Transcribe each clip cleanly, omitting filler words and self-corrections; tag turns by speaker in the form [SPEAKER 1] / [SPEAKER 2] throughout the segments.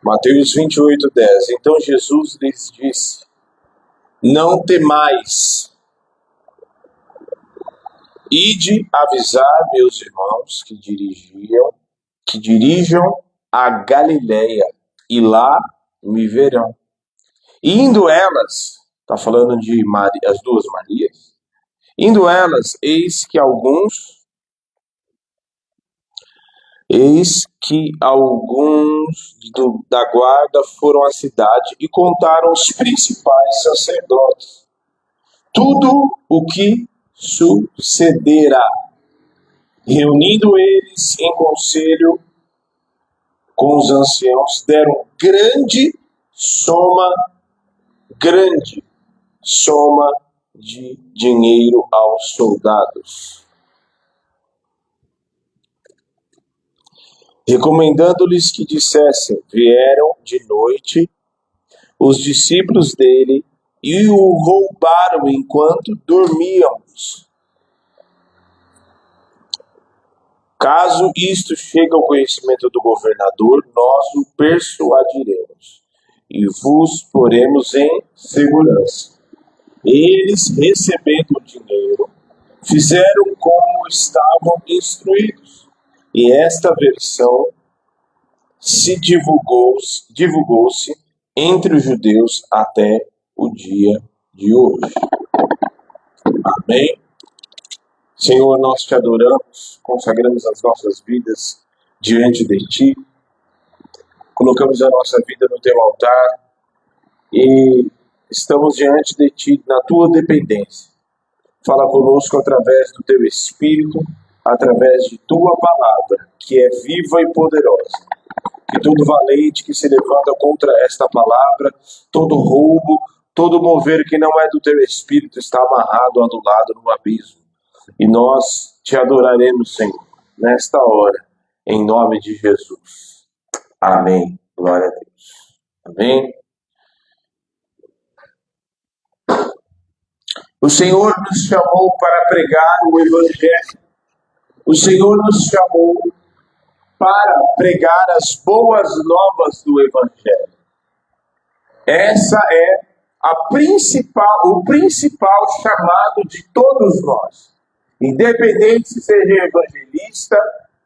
[SPEAKER 1] Mateus 28:10. Então Jesus lhes disse: não temais, ide avisar meus irmãos que dirijam a Galileia, e lá me verão. E indo elas, está falando de as duas Marias, indo elas, eis que alguns da guarda foram à cidade e contaram aos principais sacerdotes tudo o que sucedera. Reunindo eles em conselho com os anciãos, deram grande soma de dinheiro aos soldados, recomendando-lhes que dissessem: vieram de noite os discípulos dele e o roubaram enquanto dormíamos. Caso isto chegue ao conhecimento do governador, nós o persuadiremos e vos poremos em segurança. Eles, recebendo o dinheiro, fizeram como estavam instruídos. E esta versão se divulgou-se entre os judeus até o dia de hoje. Amém? Senhor, nós te adoramos, consagramos as nossas vidas diante de ti, colocamos a nossa vida no teu altar e estamos diante de ti na tua dependência. Fala conosco através do teu Espírito, através de tua palavra, que é viva e poderosa. Que todo valente que se levanta contra esta palavra, todo roubo, todo mover que não é do teu Espírito está amarrado, anulado no abismo. E nós te adoraremos, Senhor, nesta hora, em nome de Jesus. Amém. Glória a Deus. Amém. O Senhor nos chamou para pregar o Evangelho. O Senhor nos chamou para pregar as boas novas do Evangelho. Essa é o principal chamado de todos nós. Independente se seja evangelista,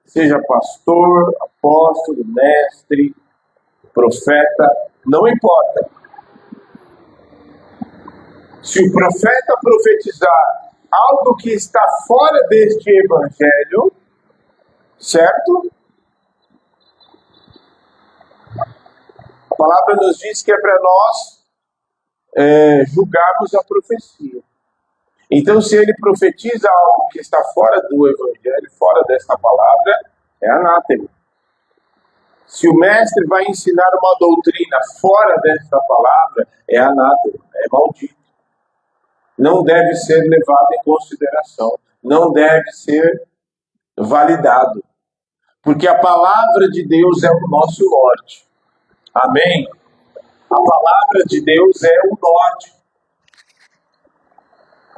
[SPEAKER 1] seja pastor, apóstolo, mestre, profeta, não importa. Se o profeta profetizar algo que está fora deste evangelho, certo? A palavra nos diz que é para nós julgarmos a profecia. Então, se ele profetiza algo que está fora do evangelho, fora desta palavra, é anátema. Se o mestre vai ensinar uma doutrina fora desta palavra, é anátema, é maldito. Não deve ser levado em consideração, não deve ser validado. Porque a palavra de Deus é o nosso norte. Amém? A palavra de Deus é o norte.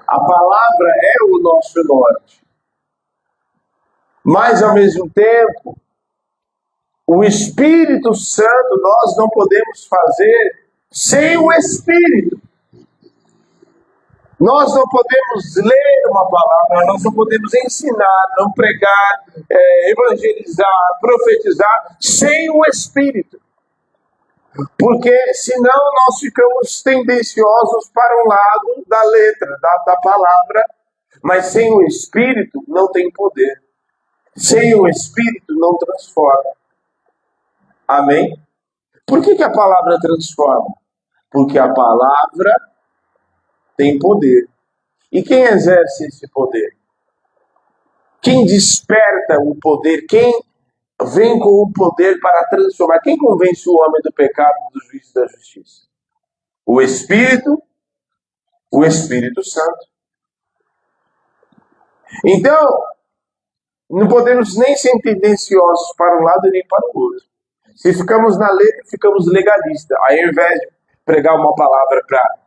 [SPEAKER 1] A palavra é o nosso norte. Mas, ao mesmo tempo, o Espírito Santo nós não podemos fazer sem o Espírito. Nós não podemos ler uma palavra, nós não podemos ensinar, não pregar, evangelizar, profetizar sem o Espírito. Porque senão nós ficamos tendenciosos para um lado da letra, da palavra, mas sem o Espírito não tem poder. Sem o Espírito não transforma. Amém? Por que a palavra transforma? Porque a palavra tem poder. E quem exerce esse poder? Quem desperta o poder? Quem vem com o poder para transformar? Quem convence o homem do pecado, do juízo e da justiça? O Espírito Santo. Então, não podemos nem ser tendenciosos para um lado nem para o outro. Se ficamos na letra, ficamos legalistas. Ao invés de pregar uma palavra para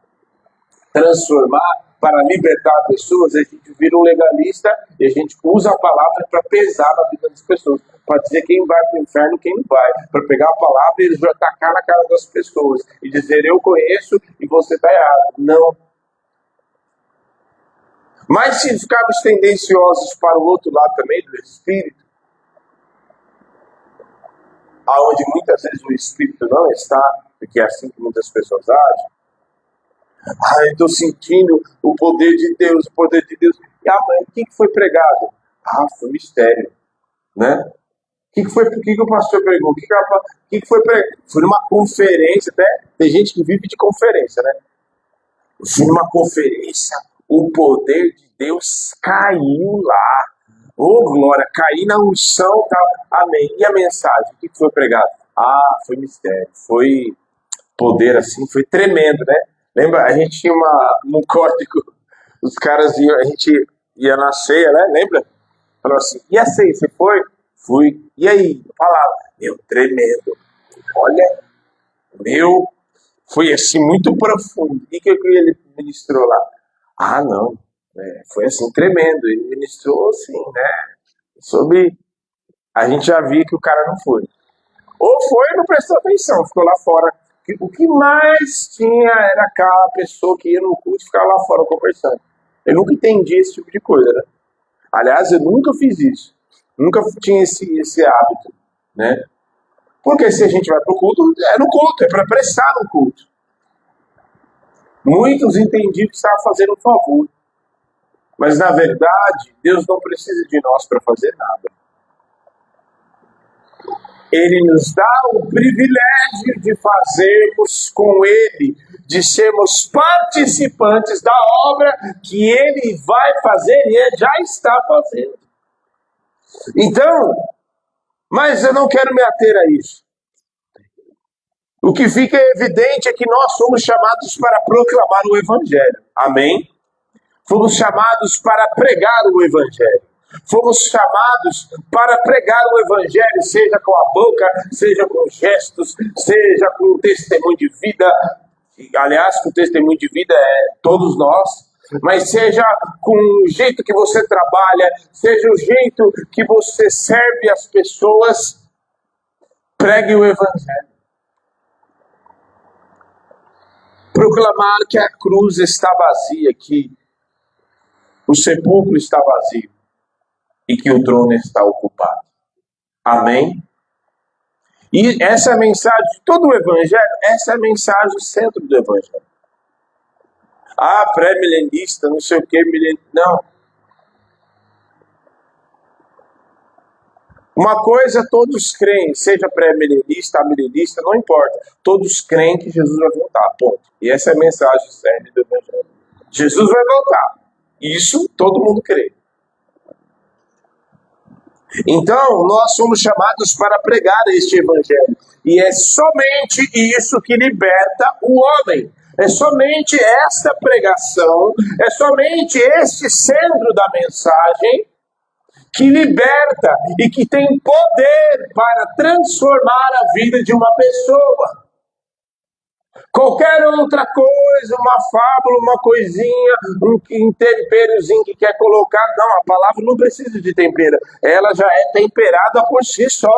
[SPEAKER 1] transformar, para libertar pessoas, a gente vira um legalista e a gente usa a palavra para pesar na vida das pessoas. para dizer quem vai para o inferno e quem não vai, para pegar a palavra e eles vão atacar na cara das pessoas e dizer eu conheço e você está errado. Não. Mas se ficarmos tendenciosos para o outro lado também do Espírito, aonde muitas vezes o Espírito não está, porque é assim que muitas pessoas agem. Eu estou sentindo o poder de Deus, o poder de Deus. E mãe, o que foi pregado? Foi mistério, né? O que o pastor pregou? O que foi pregado? Fui numa conferência, até tem gente que vive de conferência, né? Fui numa conferência, o poder de Deus caiu lá. Glória, caí na unção, tal. Amém. E a mensagem? O que foi pregado? Foi mistério, foi poder assim, foi tremendo, né? Lembra, a gente tinha um código, os caras iam, a gente ia na ceia, né? Lembra? Falou assim, e a ceia, você foi? Fui. E aí? Falava, tremendo. Olha, foi assim, muito profundo. E o que ele ministrou lá? Não, foi assim, tremendo. Ele ministrou assim, né? A gente já via que o cara não foi. Ou foi e não prestou atenção, ficou lá fora. O que mais tinha era aquela pessoa que ia no culto e ficava lá fora conversando. Eu nunca entendi esse tipo de coisa, né? Aliás, eu nunca fiz isso. Nunca tinha esse hábito, né? Porque se a gente vai para o culto, é no culto, é para prestar no culto. Muitos entendiam que estavam fazendo um favor. Mas, na verdade, Deus não precisa de nós para fazer nada. Ele nos dá o privilégio de fazermos com Ele, de sermos participantes da obra que Ele vai fazer e Ele já está fazendo. Então, mas eu não quero me ater a isso. O que fica evidente é que nós somos chamados para proclamar o Evangelho. Amém? Fomos chamados para pregar o Evangelho. Fomos chamados para pregar o Evangelho, seja com a boca, seja com gestos, seja com testemunho de vida. Aliás, com testemunho de vida é todos nós. Mas seja com o jeito que você trabalha, seja o jeito que você serve as pessoas, pregue o Evangelho. Proclamar que a cruz está vazia, que o sepulcro está vazio e que o trono está ocupado. Amém? E essa é a mensagem de todo o Evangelho, essa é a mensagem, o centro do Evangelho. Pré-milenista, não sei o que, não. Uma coisa todos creem, seja pré-milenista, amilenista, não importa. Todos creem que Jesus vai voltar, ponto. E essa é a mensagem séria do Evangelho. Jesus vai voltar. Isso todo mundo crê. Então, nós somos chamados para pregar este Evangelho. E é somente isso que liberta o homem. É somente esta pregação, é somente este centro da mensagem que liberta e que tem poder para transformar a vida de uma pessoa. Qualquer outra coisa, uma fábula, uma coisinha, um temperozinho que quer colocar, não, a palavra não precisa de tempero, ela já é temperada por si só.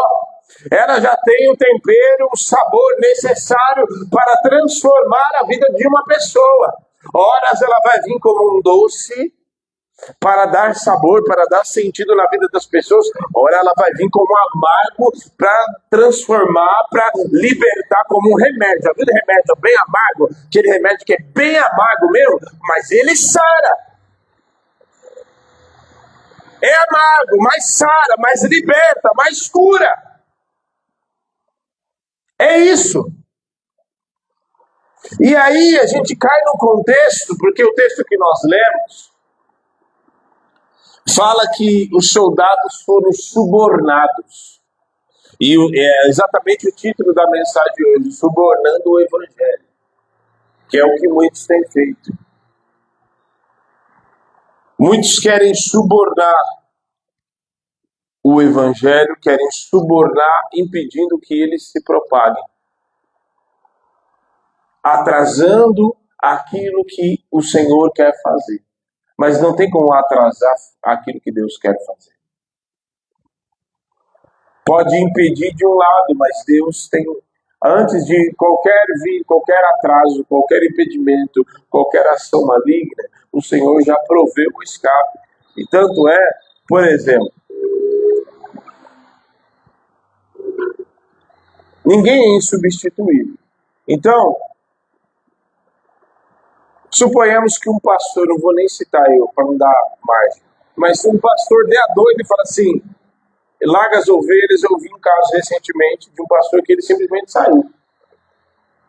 [SPEAKER 1] Ela já tem o tempero, o sabor necessário para transformar a vida de uma pessoa. Horas ela vai vir como um doce, para dar sabor, para dar sentido na vida das pessoas. Ora, ela vai vir como amargo para transformar, para libertar como um remédio. Já viu remédio bem amargo? Aquele remédio que é bem amargo mesmo, mas ele sara. É amargo, mas sara, mas liberta, mas cura. É isso. E aí a gente cai no contexto, porque o texto que nós lemos fala que os soldados foram subornados. E é exatamente o título da mensagem de hoje, subornando o Evangelho. Que é o que muitos têm feito. Muitos querem subornar o Evangelho, querem subornar, impedindo que ele se propague. Atrasando aquilo que o Senhor quer fazer. Mas não tem como atrasar aquilo que Deus quer fazer. Pode impedir de um lado, mas Deus tem, antes de qualquer atraso, qualquer impedimento, qualquer ação maligna, o Senhor já proveu o escape. E tanto é, por exemplo, ninguém é insubstituível. Então, suponhamos que um pastor, não vou nem citar eu, para não dar margem, mas se um pastor der a doida e fala assim, larga as ovelhas, eu vi um caso recentemente de um pastor que ele simplesmente saiu.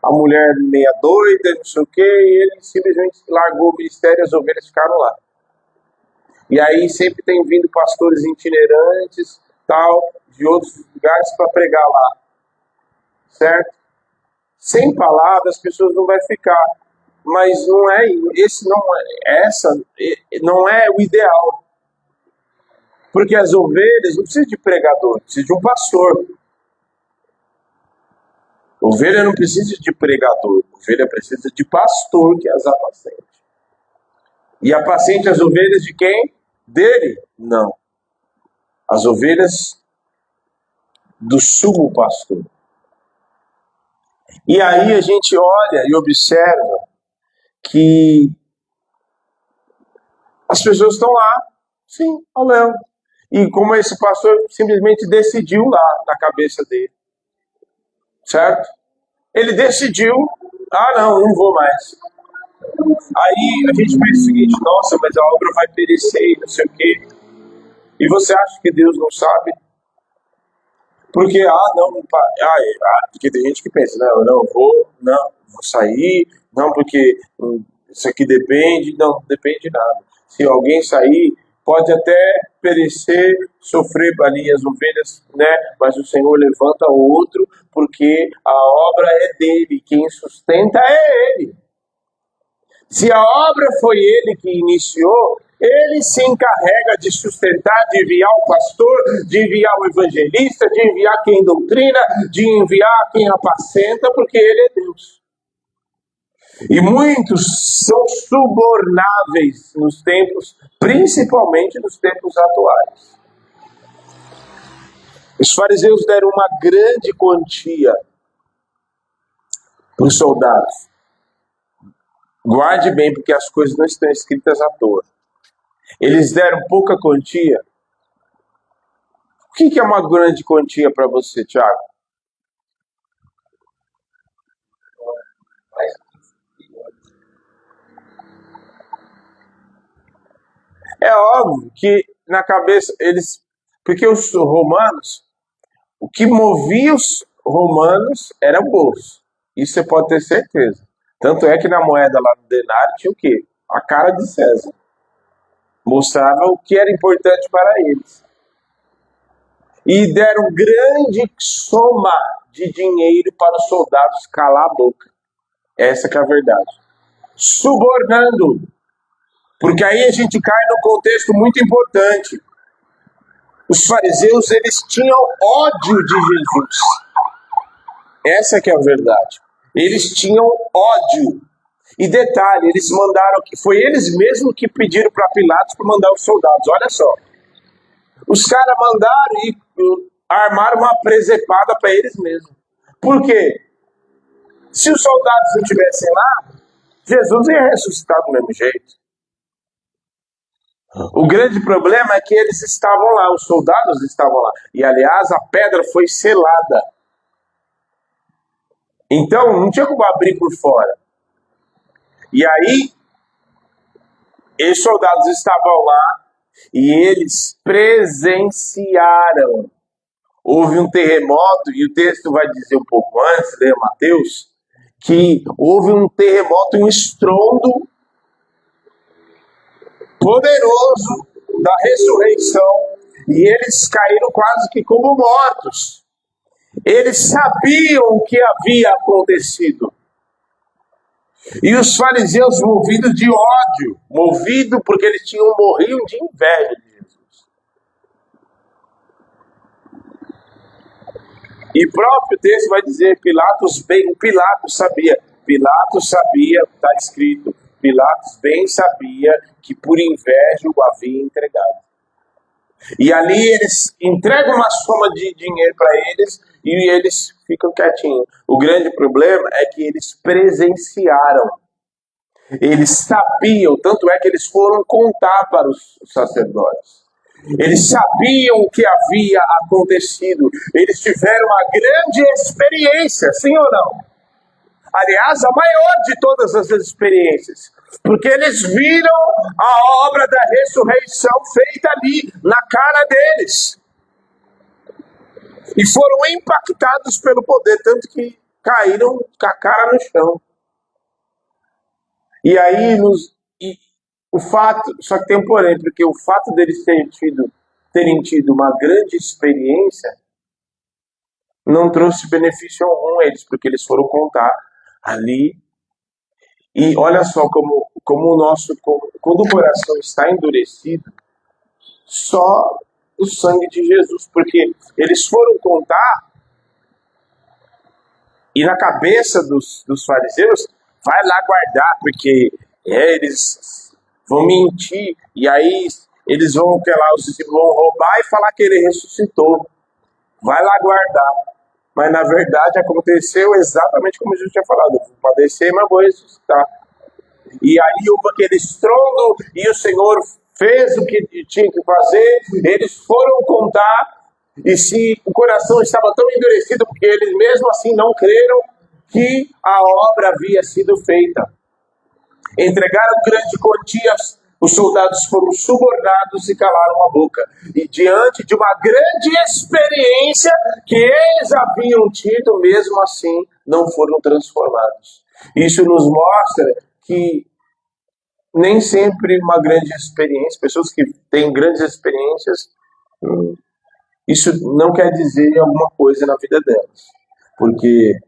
[SPEAKER 1] A mulher meia doida, não sei o quê, e ele simplesmente largou o ministério e as ovelhas ficaram lá. E aí sempre tem vindo pastores itinerantes, tal, de outros lugares para pregar lá. Certo? Sem palavras as pessoas não vão ficar. Mas não é, não é o ideal. Porque as ovelhas não precisam de pregador, precisam de um pastor. Ovelha não precisa de pregador, ovelha precisa de pastor que as apacente. E apacente as ovelhas de quem? Dele? Não. As ovelhas do sumo pastor. E aí a gente olha e observa que as pessoas estão lá, sim, ao léu. E como esse pastor simplesmente decidiu lá na cabeça dele. Certo? Ele decidiu, não vou mais. Aí a gente pensa o seguinte, nossa, mas a obra vai perecer, não sei o quê. E você acha que Deus não sabe? Porque, porque tem gente que pensa, não vou sair, não, porque isso aqui depende, não depende de nada. Se alguém sair, pode até perecer, sofrer ali as ovelhas, né? Mas o Senhor levanta outro, porque a obra é dele, quem sustenta é ele. Se a obra foi ele que iniciou, ele se encarrega de sustentar, de enviar o pastor, de enviar o evangelista, de enviar quem doutrina, de enviar quem apacenta, porque ele é Deus. E muitos são subornáveis nos tempos, principalmente nos tempos atuais. Os fariseus deram uma grande quantia para os soldados. Guarde bem, porque as coisas não estão escritas à toa. Eles deram pouca quantia. O que é uma grande quantia para você, Thiago? É óbvio que na cabeça eles... Porque os romanos, o que movia os romanos era o bolso. Isso você pode ter certeza. Tanto é que na moeda lá do denário tinha o quê? A cara de César. Mostrava o que era importante para eles. E deram grande soma de dinheiro para os soldados calar a boca. Essa que é a verdade. Subornando. Porque aí a gente cai num contexto muito importante. Os fariseus, eles tinham ódio de Jesus. Essa que é a verdade. Eles tinham ódio. E detalhe, eles mandaram, foi eles mesmos que pediram para Pilatos para mandar os soldados. Olha só. Os caras mandaram e armaram uma presepada para eles mesmos. Por quê? Se os soldados não estivessem lá, Jesus ia ressuscitar do mesmo jeito. O grande problema é que eles estavam lá, os soldados estavam lá. E, aliás, a pedra foi selada. Então, não tinha como abrir por fora. E aí, os soldados estavam lá e eles presenciaram. Houve um terremoto, e o texto vai dizer um pouco antes, leia Mateus, que houve um terremoto, um estrondo poderoso da ressurreição, e eles caíram quase que como mortos. Eles sabiam o que havia acontecido. E os fariseus, movidos de ódio, movidos porque eles morriam de inveja de Jesus. E o próprio texto vai dizer, Pilatos sabia, está escrito, Pilatos bem sabia que por inveja o havia entregado. E ali eles entregam uma soma de dinheiro para eles e eles ficam quietinhos. O grande problema é que eles presenciaram. Eles sabiam, tanto é que eles foram contar para os sacerdotes. Eles sabiam o que havia acontecido. Eles tiveram uma grande experiência, sim ou não? Aliás, a maior de todas as experiências. Porque eles viram a obra da ressurreição feita ali, na cara deles. E foram impactados pelo poder, tanto que caíram com a cara no chão. E aí, o fato, só que tem um porém, porque o fato deles terem tido uma grande experiência não trouxe benefício algum a eles, porque eles foram contar ali. E olha só como quando o coração está endurecido, só o sangue de Jesus, porque eles foram contar e na cabeça dos fariseus, vai lá guardar, porque eles vão mentir, e aí eles vão, os discípulos vão roubar e falar que ele ressuscitou. Vai lá guardar. Mas na verdade aconteceu exatamente como Jesus tinha falado. Eu vou padecer, mas vou ressuscitar. E aí houve aquele estrondo, e o Senhor fez o que tinha que fazer, eles foram contar, e se o coração estava tão endurecido, porque eles mesmo assim não creram que a obra havia sido feita. Entregaram grande quantia, os soldados foram subornados e calaram a boca. E diante de uma grande experiência que eles haviam tido, mesmo assim, não foram transformados. Isso nos mostra que nem sempre uma grande experiência, pessoas que têm grandes experiências, isso não quer dizer alguma coisa na vida delas. Porque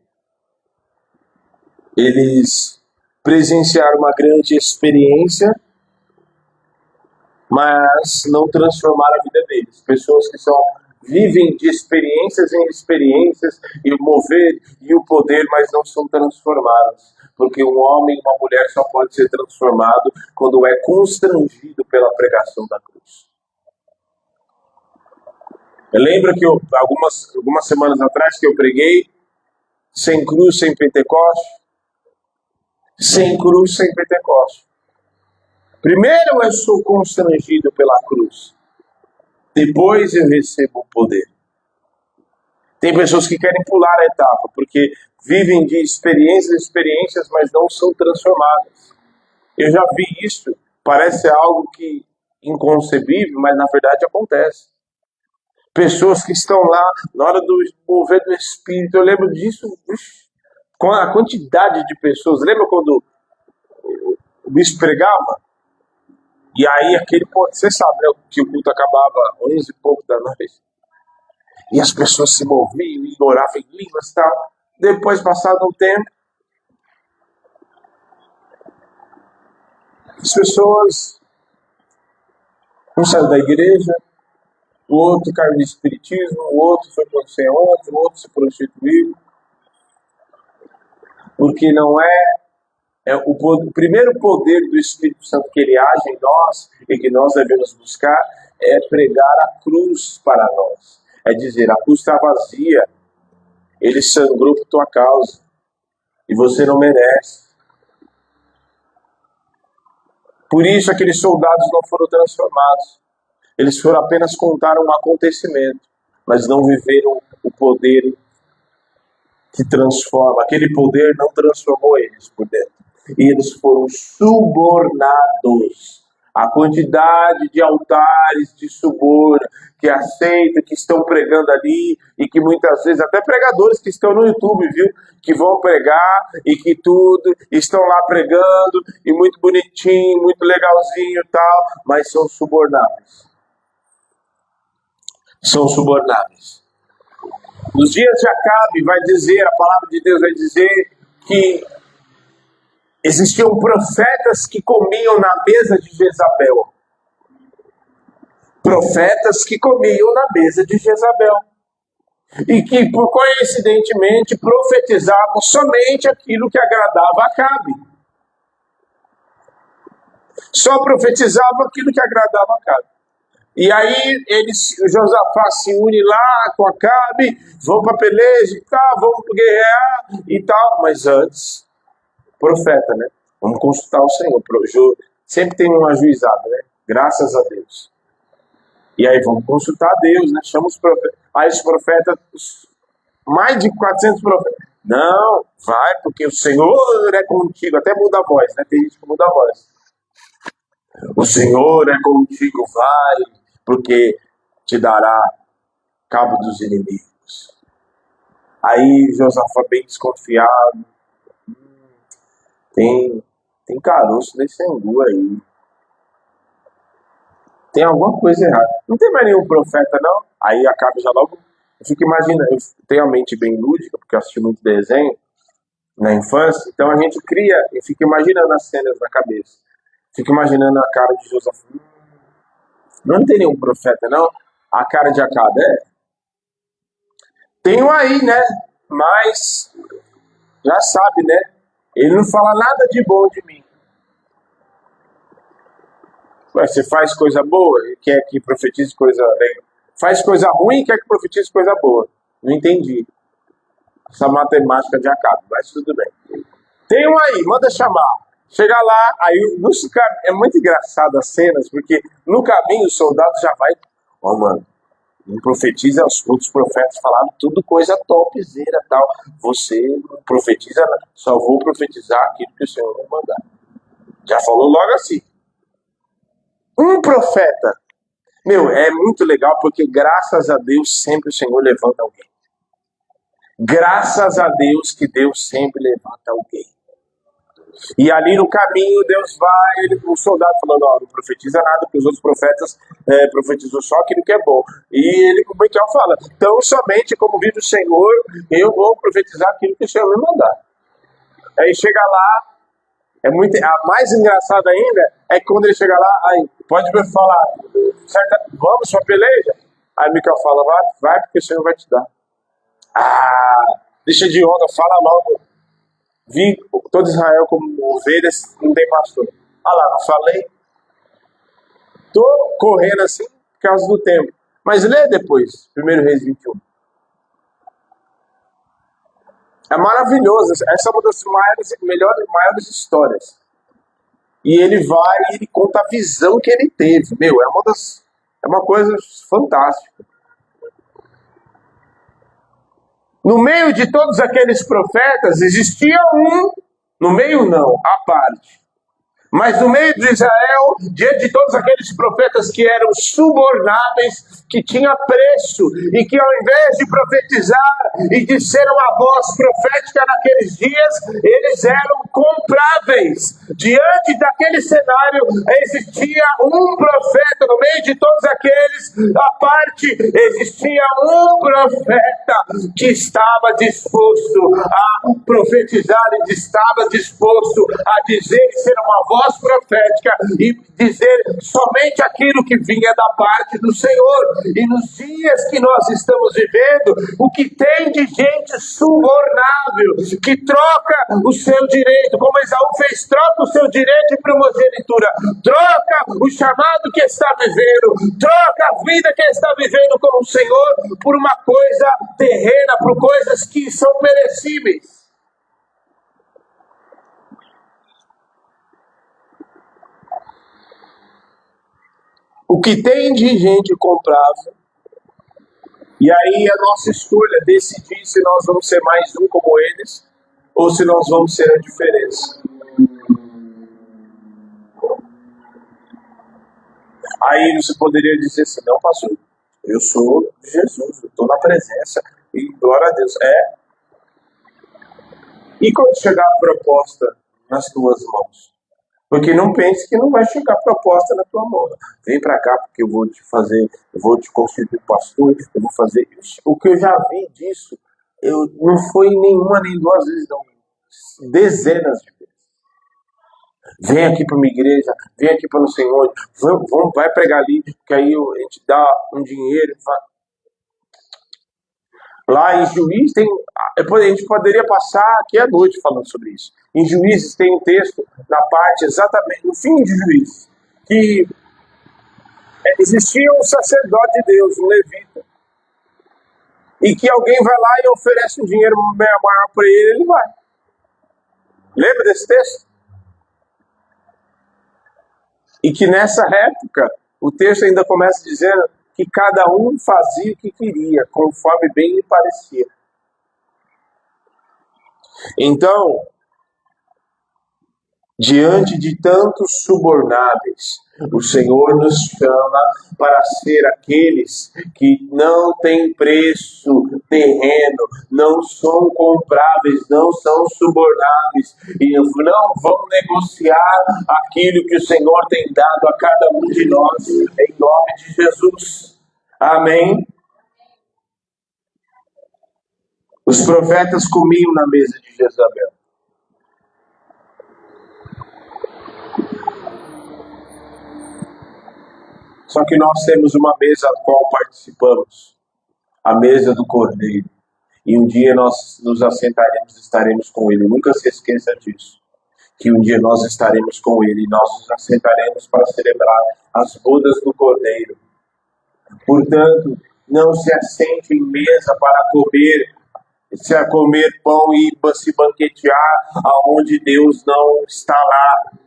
[SPEAKER 1] eles presenciaram uma grande experiência, mas não transformaram a vida deles. Pessoas que vivem de experiências em experiências, e o mover e o poder, mas não são transformadas. Porque um homem e uma mulher só pode ser transformado quando é constrangido pela pregação da cruz. Eu lembro que algumas semanas atrás que eu preguei, sem cruz, sem Pentecoste. Sem cruz, sem Pentecoste. Primeiro eu sou constrangido pela cruz. Depois eu recebo o poder. Tem pessoas que querem pular a etapa, porque vivem de experiências, mas não são transformadas. Eu já vi isso, parece algo que inconcebível, mas na verdade acontece. Pessoas que estão lá na hora do mover do Espírito, eu lembro disso, com a quantidade de pessoas. Lembra quando o bispo pregava? E aí você sabe, né, que o culto acabava 11 e pouco da noite. E as pessoas se moviam e oravam em línguas e tal. Depois, passado um tempo, as pessoas, um saiu da igreja, o outro caiu no espiritismo, o outro foi para não sei onde, o outro se prostituiu. Porque não o primeiro poder do Espírito Santo que ele age em nós e que nós devemos buscar é pregar a cruz para nós. É dizer, a cruz está vazia, ele sangrou por tua causa e você não merece. Por isso aqueles soldados não foram transformados. Eles foram apenas contar um acontecimento, mas não viveram o poder que transforma. Aquele poder não transformou eles por dentro. E eles foram subornados. A quantidade de altares de suborno que aceitam, que estão pregando ali, e que muitas vezes, até pregadores que estão no YouTube, viu? Que vão pregar e que tudo, estão lá pregando, e muito bonitinho, muito legalzinho e tal, mas são subornáveis. São subornáveis. Nos dias de Acabe, a palavra de Deus vai dizer que existiam profetas que comiam na mesa de Jezabel. Profetas que comiam na mesa de Jezabel. E que, coincidentemente, profetizavam somente aquilo que agradava a Acabe. Só profetizavam aquilo que agradava a Acabe. E aí Josafá se une lá com Acabe, vão para peleja e tal, vamos guerrear e tal. Mas antes, profeta, né? Vamos consultar o Senhor. Sempre tem um ajuizado, né? Graças a Deus. E aí vamos consultar a Deus, né? Chama os profetas. Aí os profetas, mais de 400 profetas. Não, vai, porque o Senhor é contigo. Até muda a voz, né? Tem gente que muda a voz. O Senhor é contigo, vai, porque te dará cabo dos inimigos. Aí Josafá bem desconfiado. Tem caroço nesse angu aí. Tem alguma coisa errada. Não tem mais nenhum profeta, não? Aí acaba já logo. Eu fico imaginando, eu tenho a mente bem lúdica, porque eu assisti muito desenho na infância, então a gente cria, eu fico imaginando as cenas na cabeça. Fico imaginando a cara de Josafá. Não tem nenhum profeta, não? A cara de Acabe, Tem um aí, né? Mas, já sabe, né? Ele não fala nada de bom de mim. Ué, você faz coisa boa e quer que profetize coisa legal. Faz coisa ruim e quer que profetize coisa boa. Não entendi essa matemática de Acabe, mas tudo bem. Tem um aí, manda chamar. Chega lá, aí é muito engraçado as cenas, porque no caminho o soldado já vai. Mano, não profetiza, os outros profetas falaram tudo coisa topzera tal. Você profetiza, só vou profetizar aquilo que o Senhor vai mandar. Já falou logo assim. Um profeta. É muito legal, porque graças a Deus sempre o Senhor levanta alguém. Graças a Deus que Deus sempre levanta alguém. E ali no caminho, Deus vai, o soldado falando, não profetiza nada, porque os outros profetas profetizou só aquilo que é bom. E ele, como Miquel fala, então somente como vive o Senhor, eu vou profetizar aquilo que o Senhor me mandar. Aí chega lá, a mais engraçada ainda é que quando ele chega lá, aí, pode me falar, vamos pra peleja? Aí Miquel fala, vai porque o Senhor vai te dar. Deixa de onda, fala logo. Vi todo Israel como ovelhas, não tem pastor. Lá, não falei. Tô correndo assim por causa do tempo. Mas lê depois, 1 Reis 21. É maravilhoso. Essa é uma das maiores histórias. E ele conta a visão que ele teve. É uma coisa fantástica. No meio de todos aqueles profetas, existia um, no meio não, à parte. Mas no meio de Israel, diante de todos aqueles profetas que eram subornáveis, que tinham preço, e que ao invés de profetizar e de ser uma voz profética naqueles dias, eles eram compráveis. Diante daquele cenário, existia um profeta, no meio de todos aqueles, à parte, existia um profeta que estava disposto a profetizar e estava disposto a dizer e ser uma voz profética e dizer somente aquilo que vinha da parte do Senhor. E nos dias que nós estamos vivendo, o que tem de gente subornável, que troca o seu direito, como Esaú fez, troca o seu direito de primogenitura, troca o chamado que está vivendo, troca a vida que está vivendo com o Senhor por uma coisa terrena, por coisas que são perecíveis. O que tem de gente comprável, e aí a nossa escolha decidir se nós vamos ser mais um como eles, ou se nós vamos ser a diferença. Aí você poderia dizer assim, não, pastor, eu sou Jesus, eu estou na presença, e glória a Deus. E quando chegar a proposta nas tuas mãos? Porque não pense que não vai chegar proposta na tua mão. Vem para cá porque eu vou te constituir pastor, eu vou fazer isso. O que eu já vi disso, não foi nenhuma nem duas vezes, não. Dezenas de vezes. Vem aqui para uma igreja, vem aqui para o Senhor, vai pregar ali, que aí a gente dá um dinheiro. Lá em Juízes a gente poderia passar aqui à noite falando sobre isso. Em Juízes tem um texto na parte exatamente, no fim de Juízes, que Existia um sacerdote de Deus, um levita, e que alguém vai lá e oferece um dinheiro maior para ele, ele vai. Lembra desse texto? E que nessa época, o texto ainda começa dizendo que cada um fazia o que queria, conforme bem lhe parecia. Então, diante de tantos subornáveis, o Senhor nos chama para ser aqueles que não têm preço terreno, não são compráveis, não são subornáveis e não vão negociar aquilo que o Senhor tem dado a cada um de nós, em nome de Jesus. Amém? Os profetas comiam na mesa de Jezabel. Só que nós temos uma mesa a qual participamos, a mesa do Cordeiro. E um dia nós nos assentaremos e estaremos com Ele. Nunca se esqueça disso. Que um dia nós estaremos com Ele e nós nos assentaremos para celebrar as bodas do Cordeiro. Portanto, não se assente em mesa para comer pão e se banquetear aonde Deus não está lá.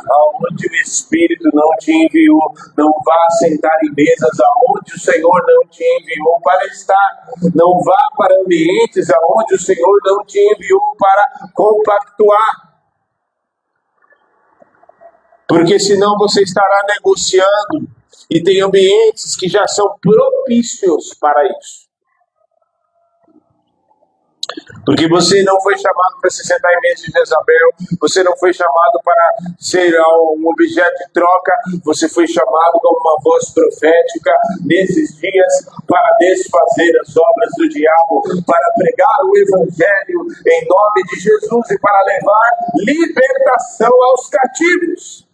[SPEAKER 1] Aonde o Espírito não te enviou, não vá sentar em mesas aonde o Senhor não te enviou para estar, não vá para ambientes aonde o Senhor não te enviou para compactuar, porque senão você estará negociando, e tem ambientes que já são propícios para isso. Porque você não foi chamado para se sentar em mesa de Jezabel, você não foi chamado para ser um objeto de troca, você foi chamado como uma voz profética nesses dias para desfazer as obras do diabo, para pregar o Evangelho em nome de Jesus e para levar libertação aos cativos.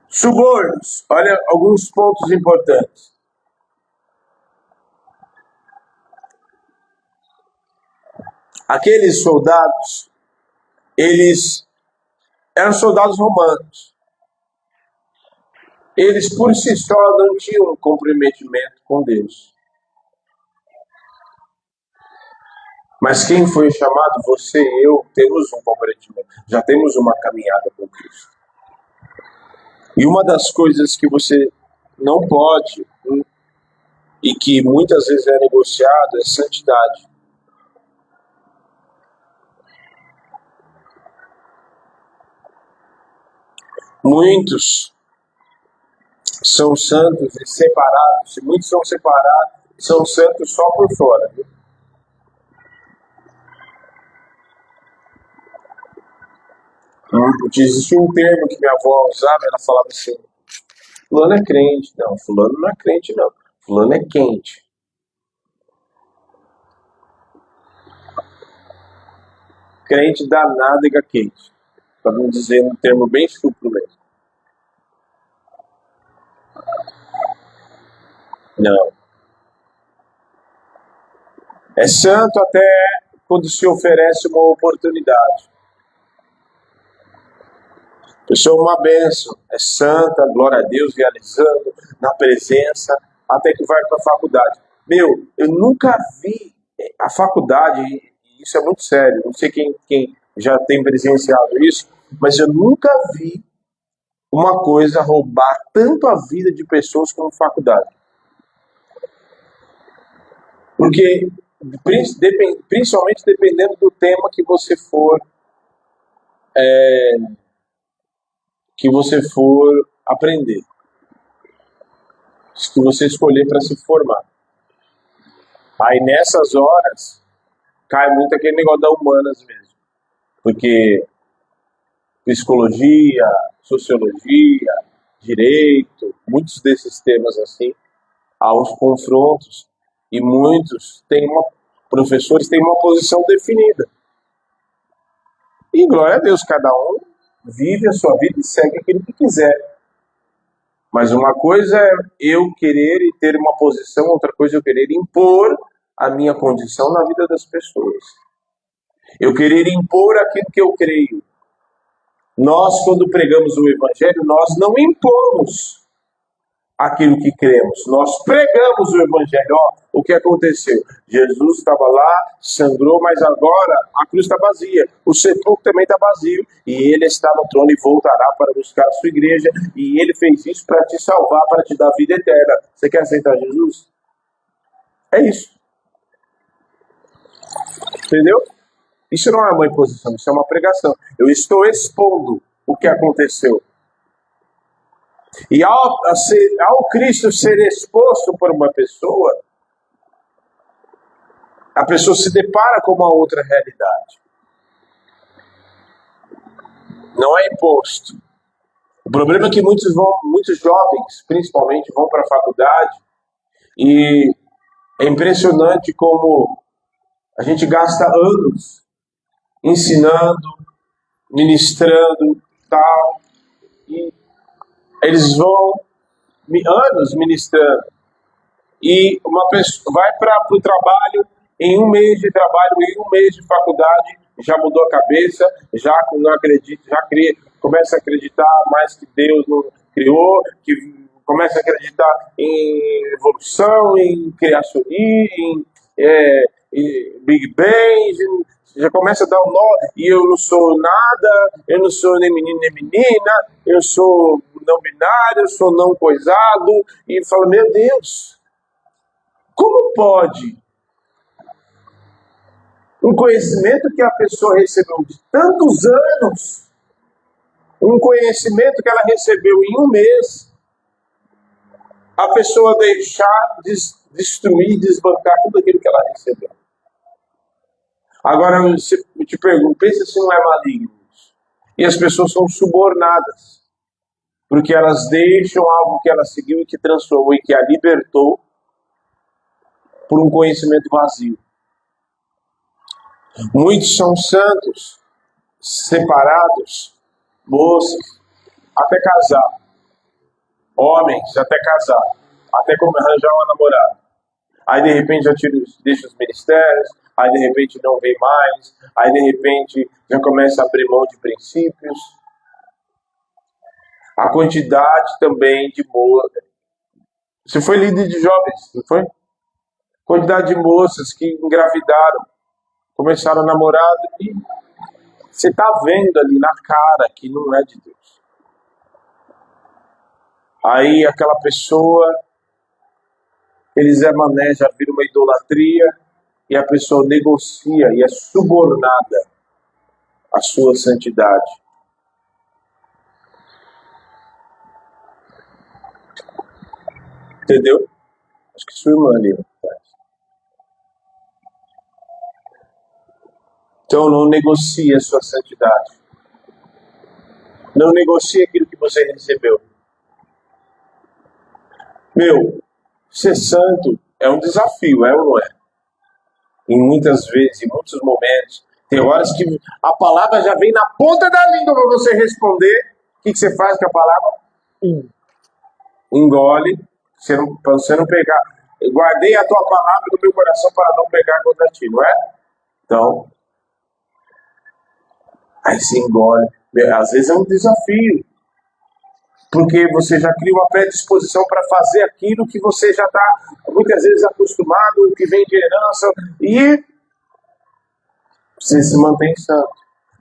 [SPEAKER 1] Subornos, olha alguns pontos importantes. Aqueles soldados, eles eram soldados romanos. Eles por si só não tinham um comprometimento com Deus. Mas quem foi chamado, você e eu, temos um comprometimento. Já temos uma caminhada com Cristo. E uma das coisas que você não pode, e que muitas vezes é negociado, é santidade. Muitos são santos e separados, e muitos são separados, são santos só por fora. Existe um termo que minha avó usava, ela falava assim, fulano é crente. Não, fulano não é crente não, fulano é quente. Crente dá nádega quente, para não dizer um termo bem suplo mesmo. Não. É santo até quando se oferece uma oportunidade. A pessoa é uma bênção, é santa, glória a Deus, realizando na presença, até que vai para a faculdade. Eu nunca vi a faculdade, e isso é muito sério, não sei quem já tem presenciado isso, mas eu nunca vi uma coisa roubar tanto a vida de pessoas como faculdade. Porque, principalmente dependendo do tema que você for aprender, que você escolher para se formar. Aí nessas horas cai muito aquele negócio da humanas mesmo, porque psicologia, sociologia, direito, muitos desses temas assim, há os confrontos, e muitos professores têm uma posição definida. E glória a Deus, cada um vive a sua vida e segue aquilo que quiser. Mas uma coisa é eu querer e ter uma posição, outra coisa é eu querer impor a minha condição na vida das pessoas. Eu querer impor aquilo que eu creio. Nós, quando pregamos o Evangelho, nós não impomos aquilo que cremos. Nós pregamos o Evangelho. Ó, o que aconteceu? Jesus estava lá, sangrou, mas agora a cruz está vazia. O sepulcro também está vazio. E ele está no trono e voltará para buscar a sua igreja. E ele fez isso para te salvar, para te dar vida eterna. Você quer aceitar Jesus? É isso. Entendeu? Isso não é uma imposição, isso é uma pregação. Eu estou expondo o que aconteceu. E ao Cristo ser exposto por uma pessoa, a pessoa se depara com uma outra realidade. Não é imposto. O problema é que muitos jovens, principalmente, vão para a faculdade e é impressionante como a gente gasta anos ensinando, ministrando, tal, e eles vão anos ministrando, e uma pessoa vai para o trabalho, em um mês de trabalho, em um mês de faculdade, já mudou a cabeça, já não acredita, começa a acreditar mais que Deus não criou, que começa a acreditar em evolução, em criacionismo, em Big Bang, já começa a dar um nó, e eu não sou nada, eu não sou nem menino nem menina, eu sou não binário, eu sou não coisado, e fala, meu Deus, como pode um conhecimento que a pessoa recebeu de tantos anos, um conhecimento que ela recebeu em um mês, a pessoa deixar destruir, desbancar tudo aquilo que ela recebeu? Agora, eu te pergunto, pensa se não é maligno. E as pessoas são subornadas, porque elas deixam algo que ela seguiu e que transformou e que a libertou por um conhecimento vazio. Muitos são santos, separados, moças, até casar, homens, até casar, até como arranjar uma namorada. Aí de repente já deixa os ministérios, aí de repente não vem mais, aí de repente já começa a abrir mão de princípios. A quantidade também de moças. Você foi líder de jovens, não foi? Quantidade de moças que engravidaram, começaram a namorar e você está vendo ali na cara que não é de Deus. Aí aquela pessoa, eles já vira uma idolatria e a pessoa negocia e é subornada a sua santidade. Entendeu? Acho que sua irmã ali. Então não negocie a sua santidade. Não negocie aquilo que você recebeu. Ser santo é um desafio, é ou não é? Em muitas vezes, em muitos momentos, tem horas que a palavra já vem na ponta da língua para você responder. O que você faz com a palavra? Engole, para você não pegar. Eu guardei a tua palavra no meu coração para não pegar contra ti, não é? Então, aí se engole. Às vezes é um desafio. Porque você já cria uma predisposição para fazer aquilo que você já está, muitas vezes, acostumado, que vem de herança, e você se mantém santo,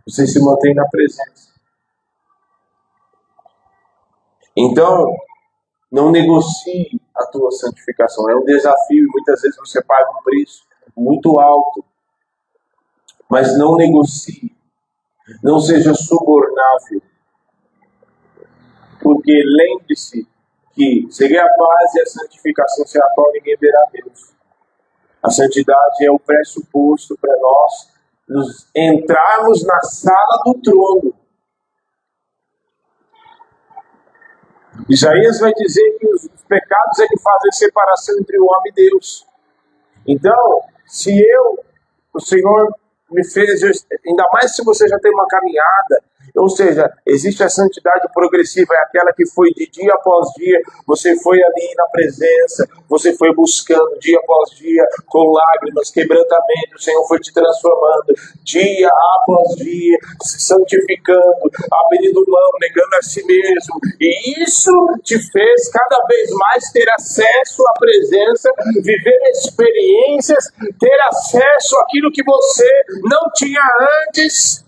[SPEAKER 1] você se mantém na presença. Então, não negocie a tua santificação, é um desafio, e muitas vezes você paga um preço muito alto, mas não negocie, não seja subornável. Porque lembre-se que seguir a paz e a santificação sem a qual ninguém verá Deus. A santidade é o pressuposto para nós nos entrarmos na sala do trono. Isaías vai dizer que os pecados é que fazem separação entre o homem e Deus. Então, o Senhor me fez, ainda mais se você já tem uma caminhada, Ou seja, existe a santidade progressiva, é aquela que foi de dia após dia, você foi ali na presença, você foi buscando dia após dia, com lágrimas, quebrantamento, o Senhor foi te transformando, dia após dia, se santificando, abrindo mão, negando a si mesmo, e isso te fez cada vez mais ter acesso à presença, viver experiências, ter acesso àquilo que você não tinha antes,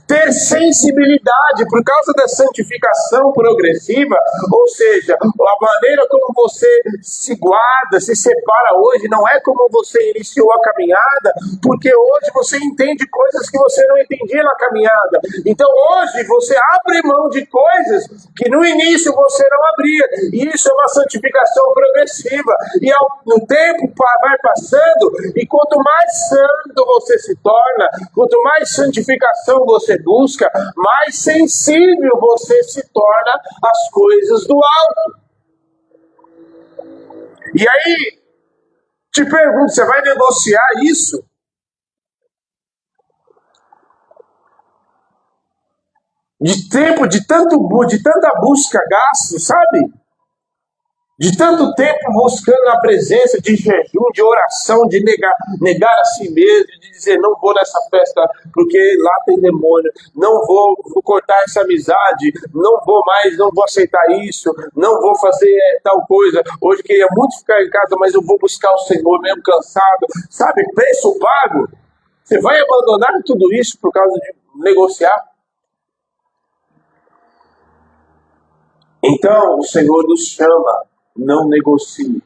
[SPEAKER 1] ter sensibilidade por causa da santificação progressiva, ou seja, a maneira como você se guarda, se separa hoje, não é como você iniciou a caminhada, porque hoje você entende coisas que você não entendia na caminhada. Então hoje você abre mão de coisas que no início você não abria, e isso é uma santificação progressiva, e no tempo vai passando, e quanto mais santo você se torna, quanto mais santificação você busca, mais sensível você se torna às coisas do alto. E aí, te pergunto, você vai negociar isso? De tempo, de tanta busca gasto, sabe? De tanto tempo buscando a presença, de jejum, de oração, de negar a si mesmo, de dizer, não vou nessa festa porque lá tem demônio, não vou cortar essa amizade, não vou mais, não vou aceitar isso, não vou fazer tal coisa. Hoje queria muito ficar em casa, mas eu vou buscar o Senhor mesmo cansado. Sabe, preço pago. Você vai abandonar tudo isso por causa de negociar? Então, o Senhor nos chama. Não negocie.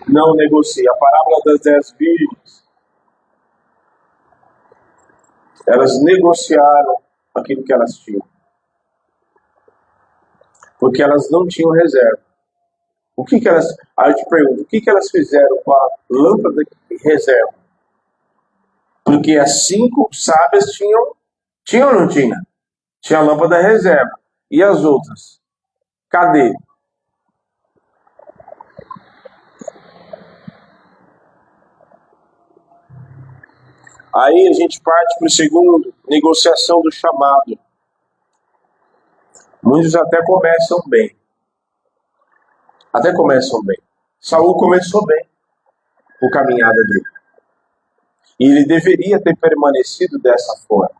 [SPEAKER 1] Não negocie. A parábola das 10 virgens, elas negociaram aquilo que elas tinham. Porque elas não tinham reserva. Aí eu te pergunto, o que elas fizeram com a lâmpada de reserva? Porque as 5 sábias tinham ou não tinha? Tinha a lâmpada reserva. E as outras? Cadê? Aí a gente parte para o segundo, negociação do chamado. Muitos até começam bem. Saul começou bem a caminhada dele. E ele deveria ter permanecido dessa forma.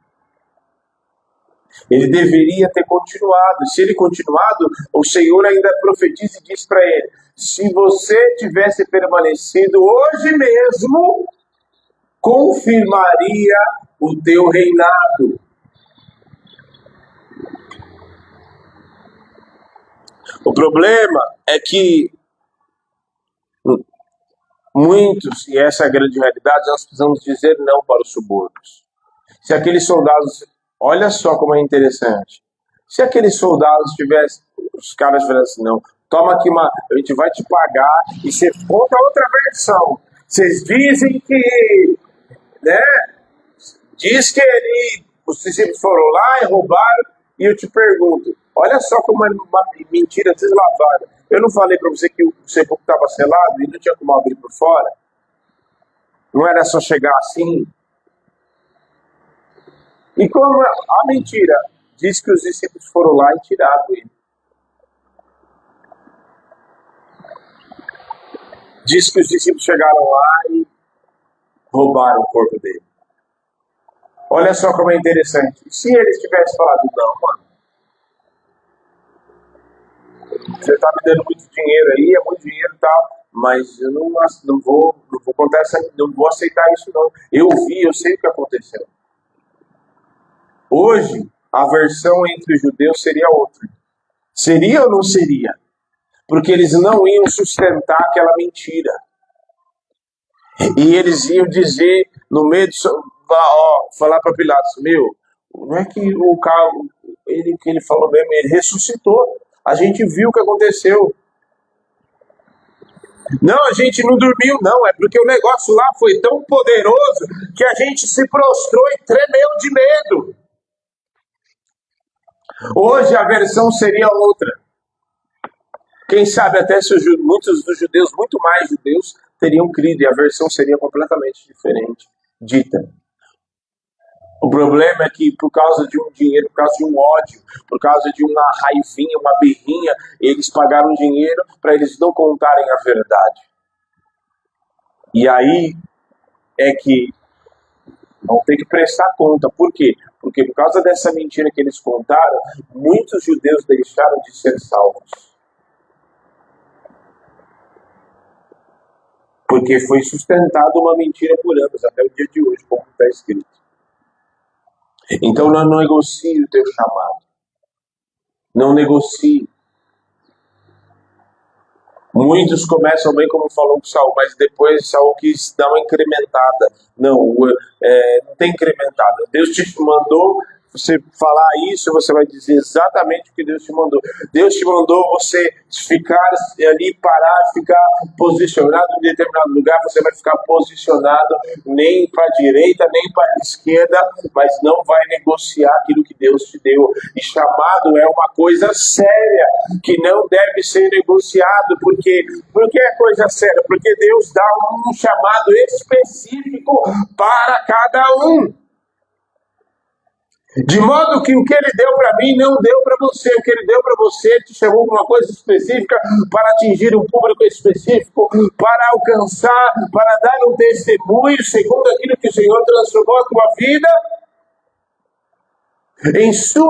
[SPEAKER 1] Ele deveria ter continuado. Se ele continuado, o Senhor ainda profetiza e diz para ele, se você tivesse permanecido hoje mesmo, confirmaria o teu reinado. O problema é que muitos, e essa é a grande realidade, nós precisamos dizer não para os subornos. Se aqueles soldados, olha só como é interessante, se aqueles soldados tivessem, os caras tivessem assim, não, toma aqui a gente vai te pagar, e você conta outra versão. Vocês dizem que, né, diz que os discípulos foram lá e roubaram, e eu te pergunto, olha só como é uma mentira deslavada. Eu não falei para você que o sepulcro estava selado e não tinha como abrir por fora? Não era só chegar assim? E como a mentira diz que os discípulos foram lá e tiraram ele. Diz que os discípulos chegaram lá e roubaram o corpo dele. Olha só como é interessante. Se eles tivessem falado, não, mano, você está me dando muito dinheiro aí, é muito dinheiro e tal, mas eu não vou contar não vou aceitar isso não. Eu sei o que aconteceu. Hoje, a versão entre os judeus seria outra. Seria ou não seria? Porque eles não iam sustentar aquela mentira. E eles iam dizer, no meio falar para Pilatos, não é que o cara, que ele falou mesmo, ele ressuscitou. A gente viu o que aconteceu. Não, a gente não dormiu, não. É porque o negócio lá foi tão poderoso que a gente se prostrou e tremeu de medo. Hoje a versão seria outra. Quem sabe até se muitos dos judeus, muito mais judeus, teriam crido e a versão seria completamente diferente, dita. O problema é que por causa de um dinheiro, por causa de um ódio, por causa de uma raivinha, uma birrinha, eles pagaram dinheiro para eles não contarem a verdade. E aí é que vão ter que prestar conta. Por quê? Porque por causa dessa mentira que eles contaram, muitos judeus deixaram de ser salvos. Porque foi sustentada uma mentira por anos, até o dia de hoje, como está escrito. Então não negocie o teu chamado. Não negocie. Muitos começam bem, como falou com Saul, mas depois Saul quis dar uma incrementada. Não tem incrementada. Deus te mandou você falar isso, você vai dizer exatamente o que Deus te mandou. Deus te mandou você ficar ali, parar, ficar posicionado em determinado lugar, você vai ficar posicionado nem para a direita, nem para a esquerda, mas não vai negociar aquilo que Deus te deu. E chamado é uma coisa séria, que não deve ser negociado. Por quê? Porque é coisa séria, porque Deus dá um chamado específico para cada um. De modo que o que ele deu para mim não deu para você. O que ele deu para você te chamou para uma coisa específica, para atingir um público específico, para alcançar, para dar um testemunho segundo aquilo que o Senhor transformou a tua vida.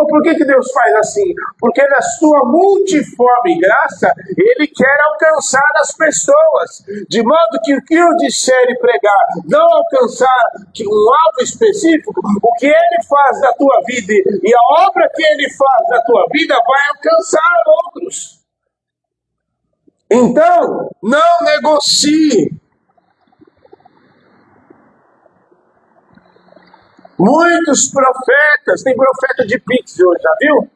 [SPEAKER 1] Por que Deus faz assim? Porque na sua multiforme graça, Ele quer alcançar as pessoas, de modo que o que eu disser e pregar não alcançar um alvo específico, o que Ele faz na tua vida e a obra que Ele faz na tua vida vai alcançar outros. Então, não negocie. Muitos profetas, tem profeta de Pix hoje, já viu?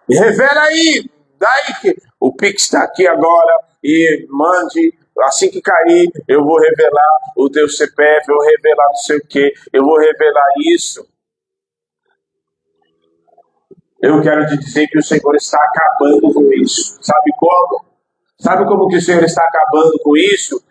[SPEAKER 1] E revela aí, daí que o Pix está aqui agora e mande, assim que cair, eu vou revelar o teu CPF, eu vou revelar não sei o que, eu vou revelar isso. Eu quero te dizer que o Senhor está acabando com isso. Sabe como? Sabe como que o Senhor está acabando com isso?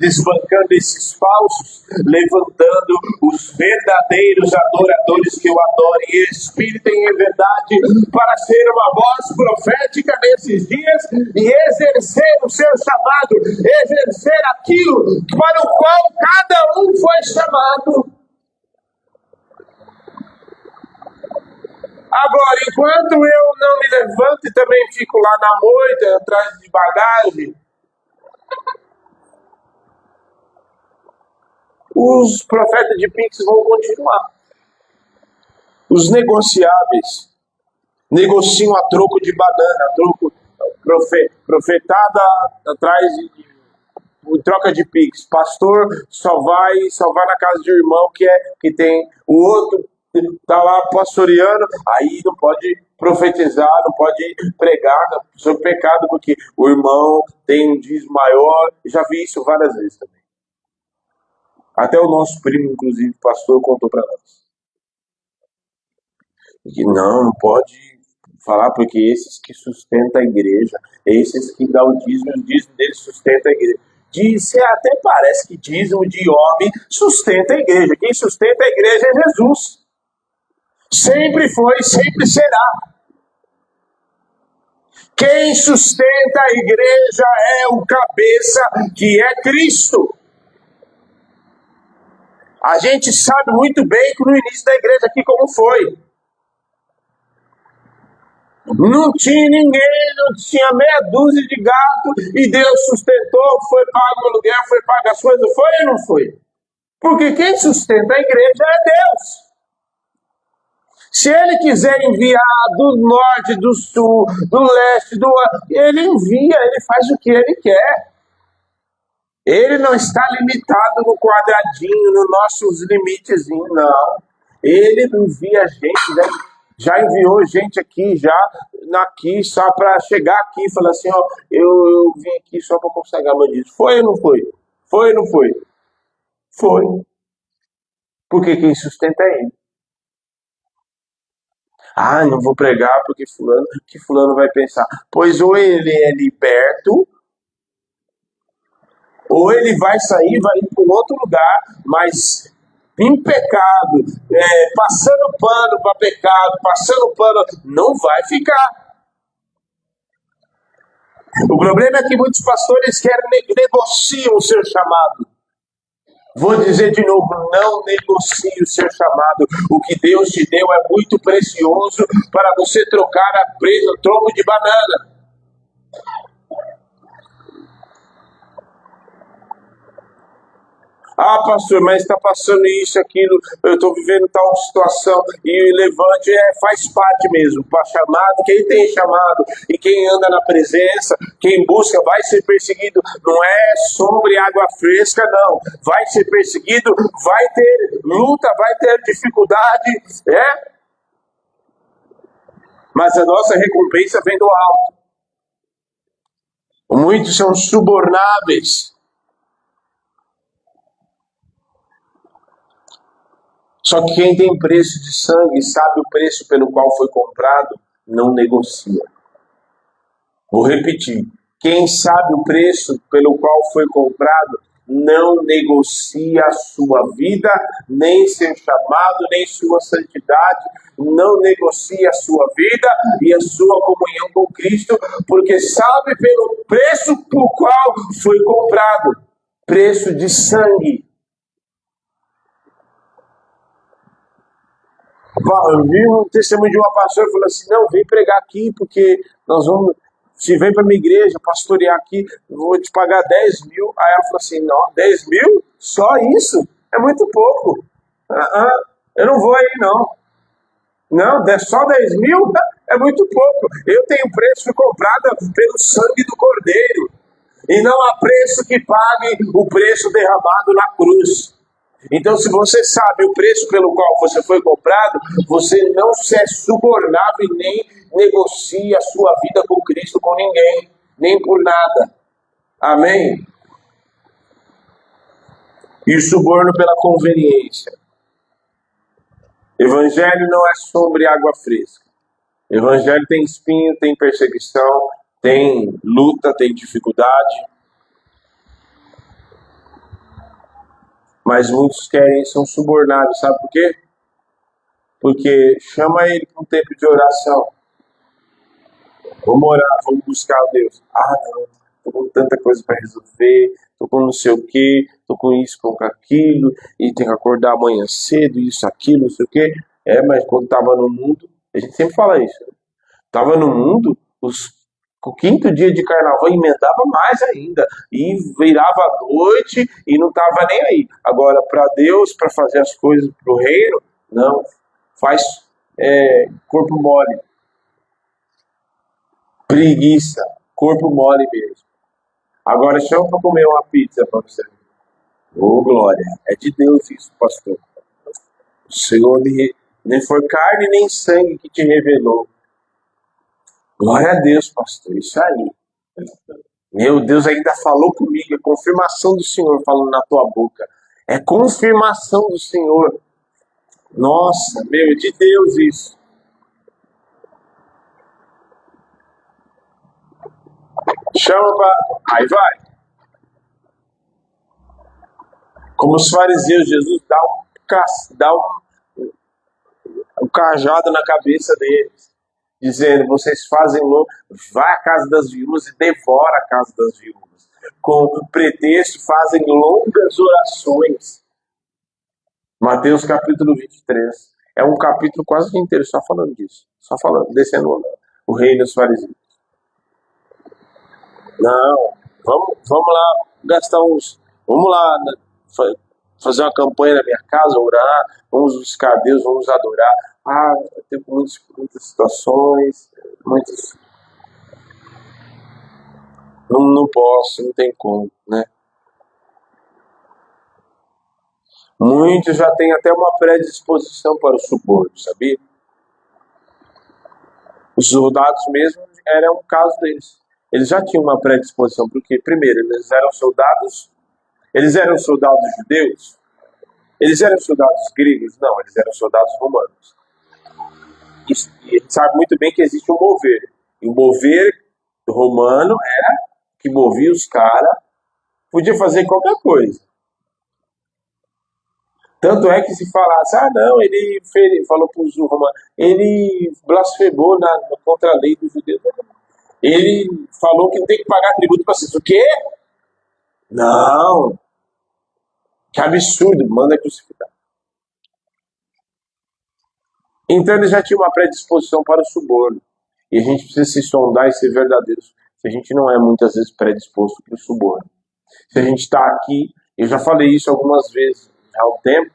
[SPEAKER 1] Desbancando esses falsos, levantando os verdadeiros adoradores que eu adoro em espírito e em verdade, para ser uma voz profética nesses dias e exercer o seu chamado, exercer aquilo para o qual cada um foi chamado. Agora, enquanto eu não me levanto e também fico lá na moita, atrás de bagagem, os profetas de Pix vão continuar. Os negociáveis negociam a troco de banana, a troco profetada atrás em troca de Pix. Pastor só vai na casa de um irmão que tem o outro está lá pastoreando, aí não pode profetizar, não pode pregar sobre pecado, porque o irmão tem um dízimo maior. Já vi isso várias vezes também. Até o nosso primo, inclusive, pastor, contou para nós. Que não pode falar, porque esses que sustentam a igreja, esses que dão o dízimo deles sustenta a igreja. Até parece que dízimo de homem sustenta a igreja. Quem sustenta a igreja é Jesus. Sempre foi e sempre será. Quem sustenta a igreja é o cabeça, que é Cristo. A gente sabe muito bem que no início da igreja aqui como foi. Não tinha ninguém, não tinha meia dúzia de gato, e Deus sustentou, foi pago o aluguel, foi pago as coisas, foi ou não foi? Porque quem sustenta a igreja é Deus. Se Ele quiser enviar do norte, do sul, do leste, Ele envia, Ele faz o que Ele quer. Ele não está limitado no quadradinho, nos nossos limitezinhos, não. Ele envia gente, né? Já enviou gente aqui, só para chegar aqui e falar assim, ó, eu vim aqui só para consagrar meu dízimo. Foi ou não foi? Foi ou não foi? Foi. Porque quem sustenta é Ele. Ah, não vou pregar porque fulano vai pensar. Pois ou ele é liberto, ou ele vai sair, vai ir para um outro lugar, mas em pecado, passando pano para pecado, passando pano, não vai ficar. O problema é que muitos pastores negociam o seu chamado. Vou dizer de novo, não negocie o seu chamado. O que Deus te deu é muito precioso para você trocar a presa, tronco de banana. Ah, pastor, mas está passando isso, aquilo, eu estou vivendo tal situação, e o levante faz parte mesmo, para chamado, quem tem chamado, e quem anda na presença, quem busca, vai ser perseguido, não é sombra e água fresca, não, vai ser perseguido, vai ter luta, vai ter dificuldade, mas a nossa recompensa vem do alto. Muitos são subornáveis. Só que quem tem preço de sangue, sabe o preço pelo qual foi comprado, não negocia. Vou repetir. Quem sabe o preço pelo qual foi comprado, não negocia a sua vida, nem seu chamado, nem sua santidade, não negocia a sua vida e a sua comunhão com Cristo, porque sabe pelo preço por qual foi comprado, preço de sangue. Eu vi um testemunho de uma pastora falando assim, não, vem pregar aqui, porque nós vamos, se vem para minha igreja, pastorear aqui, eu vou te pagar 10 mil. Aí ela falou assim, não, 10 mil? Só isso? É muito pouco. Eu não vou aí não. Não, só 10 mil? É muito pouco. Eu tenho preço comprado pelo sangue do Cordeiro. E não há preço que pague o preço derramado na cruz. Então, se você sabe o preço pelo qual você foi comprado, você não se é subornado e nem negocia a sua vida com Cristo com ninguém, nem por nada. Amém? E o suborno pela conveniência. Evangelho não é sombra e água fresca. Evangelho tem espinho, tem perseguição, tem luta, tem dificuldade. Mas muitos são subornados, sabe por quê? Porque chama ele para um tempo de oração. Vamos orar, vamos buscar a Deus. Ah, não, estou com tanta coisa para resolver, estou com não sei o quê, estou com isso, com aquilo, e tenho que acordar amanhã cedo, isso, aquilo, não sei o quê. Mas quando estava no mundo, a gente sempre fala isso, né? Estava no mundo, o quinto dia de carnaval emendava mais ainda, e virava a noite e não estava nem aí. Agora, para Deus, para fazer as coisas para o reino, não, faz corpo mole, preguiça, corpo mole mesmo. Agora chama para comer uma pizza para você. Ô, glória, é de Deus isso, pastor. O Senhor nem foi carne nem sangue que te revelou. Glória a Deus, pastor, isso aí. Meu Deus ainda falou comigo, é confirmação do Senhor falando na tua boca. É confirmação do Senhor. Nossa, meu, é de Deus isso. Chama para... Aí vai. Como os fariseus, Jesus dá um cajado na cabeça deles, dizendo, vocês fazem vai à casa das viúvas e devora a casa das viúvas. Com o pretexto, fazem longas orações. Mateus capítulo 23. É um capítulo quase inteiro só falando disso. Só falando, descendo o reino dos fariseus. Não, vamos lá gastar uns... Vamos lá fazer uma campanha na minha casa, orar, vamos buscar a Deus, vamos adorar. Eu tenho muitas situações, muitas... Não posso, não tem como, né? Muitos já têm até uma predisposição para o suborno, sabia? Os soldados mesmo era um caso deles. Eles já tinham uma predisposição, porque, primeiro, eles eram soldados judeus, eles eram soldados gregos? Não, eles eram soldados romanos. E a gente sabe muito bem que existe um mover. E o mover romano era que movia os caras, podia fazer qualquer coisa. Tanto é que se falasse, não, ele falou para o Zurma, ele blasfemou contra a lei dos judeus. Ele falou que não tem que pagar tributo para vocês. O quê? Não, que absurdo, manda crucificar. Então ele já tinha uma predisposição para o suborno. E a gente precisa se sondar e ser verdadeiros. Se a gente não é muitas vezes predisposto para o suborno. Se a gente está aqui, eu já falei isso algumas vezes há um tempo,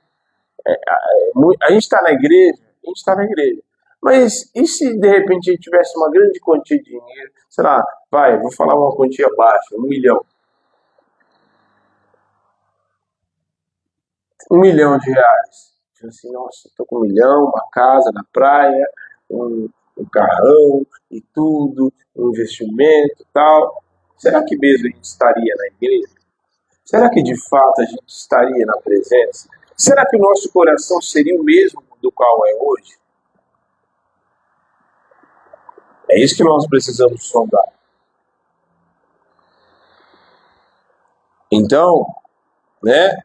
[SPEAKER 1] a gente está na igreja, a gente está na igreja. Mas e se de repente a gente tivesse uma grande quantia de dinheiro, sei lá, vou falar uma quantia baixa, 1 milhão. 1 milhão de reais. Tipo assim, nossa, tô com 1 milhão, uma casa na praia, um carrão e tudo, um investimento e tal. Será que mesmo a gente estaria na igreja? Será que de fato a gente estaria na presença? Será que o nosso coração seria o mesmo do qual é hoje? É isso que nós precisamos sondar. Então, né?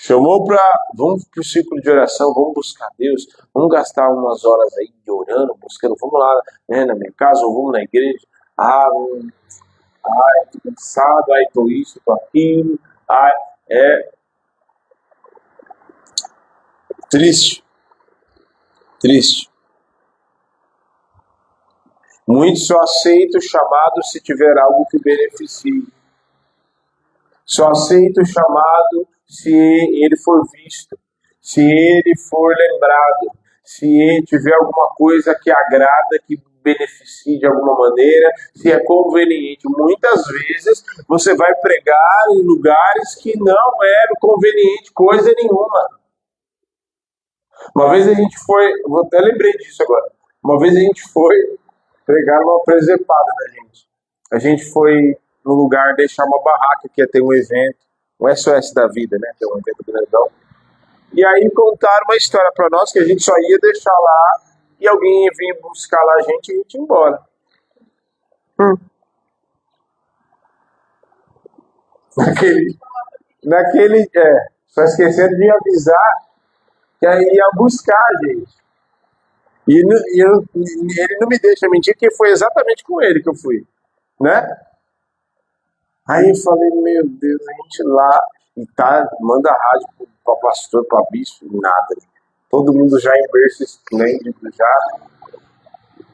[SPEAKER 1] Vamos para o círculo de oração, vamos buscar Deus, vamos gastar umas horas aí orando, buscando, vamos lá, né, na minha casa, ou vamos na igreja. Tô cansado, tô isso, tô aquilo. É triste, triste. Muitos só aceitam o chamado se tiver algo que beneficie. Só aceita o chamado se ele for visto, se ele for lembrado, se ele tiver alguma coisa que agrada, que beneficie de alguma maneira, se é conveniente. Muitas vezes você vai pregar em lugares que não é conveniente coisa nenhuma. Uma vez a gente foi, até lembrei disso agora, uma vez a gente foi pregar uma presepada da gente. A gente foi no lugar deixar uma barraca que ia ter um evento, o SOS da vida, né? Tem um evento grandão. E aí contaram uma história para nós que a gente só ia deixar lá e alguém ia vir buscar lá a gente e a gente ia embora. Só esqueceram de avisar que aí ia buscar a gente. Ele não me deixa mentir, que foi exatamente com ele que eu fui, né? Aí eu falei, meu Deus, a gente lá e manda rádio para pastor, para bispo, nada. Todo mundo já em berço esplêndido, já.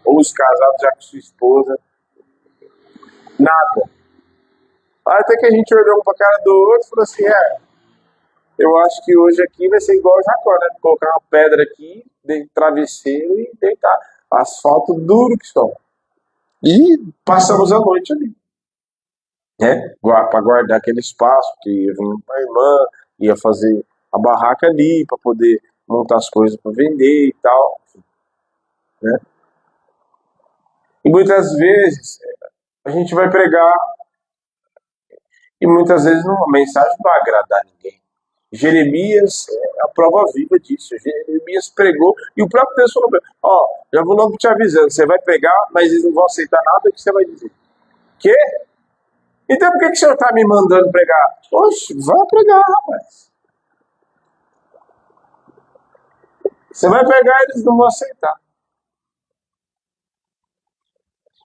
[SPEAKER 1] Ou os casados já com sua esposa. Nada. Aí até que a gente olhou um para a cara do outro e falou assim, eu acho que hoje aqui vai ser igual o Jacó, né? Colocar uma pedra aqui, de travesseiro e deitar. Asfalto duro que só. E passamos a noite ali. Né? Para guardar aquele espaço, que ia vir a irmã, ia fazer a barraca ali para poder montar as coisas para vender e tal, né? E muitas vezes a gente vai pregar e muitas vezes a mensagem não vai agradar ninguém. Jeremias é a prova viva disso. Jeremias pregou e o próprio Deus falou: já vou logo te avisando, você vai pregar, mas eles não vão aceitar nada que você vai dizer. Quê? Então por que o senhor está me mandando pregar? Oxe, vai pregar, rapaz. Você vai pregar e eles não vão aceitar.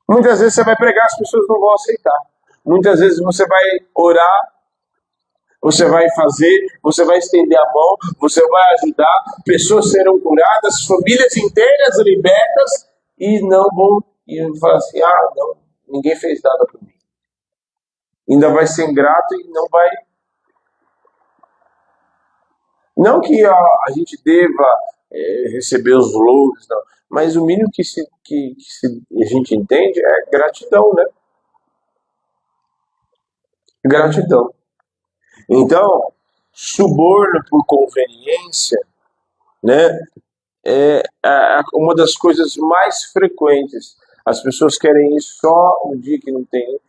[SPEAKER 1] Muitas vezes você vai pregar, as pessoas não vão aceitar. Muitas vezes você vai orar, você vai fazer, você vai estender a mão, você vai ajudar, pessoas serão curadas, famílias inteiras libertas e não vão falar assim, não, ninguém fez nada por mim. Ainda vai ser ingrato e não vai. Não que a gente deva receber os louros, não, mas o mínimo que a gente entende é gratidão, né? Gratidão. Então, suborno por conveniência, né, é uma das coisas mais frequentes. As pessoas querem ir só no dia que não tem.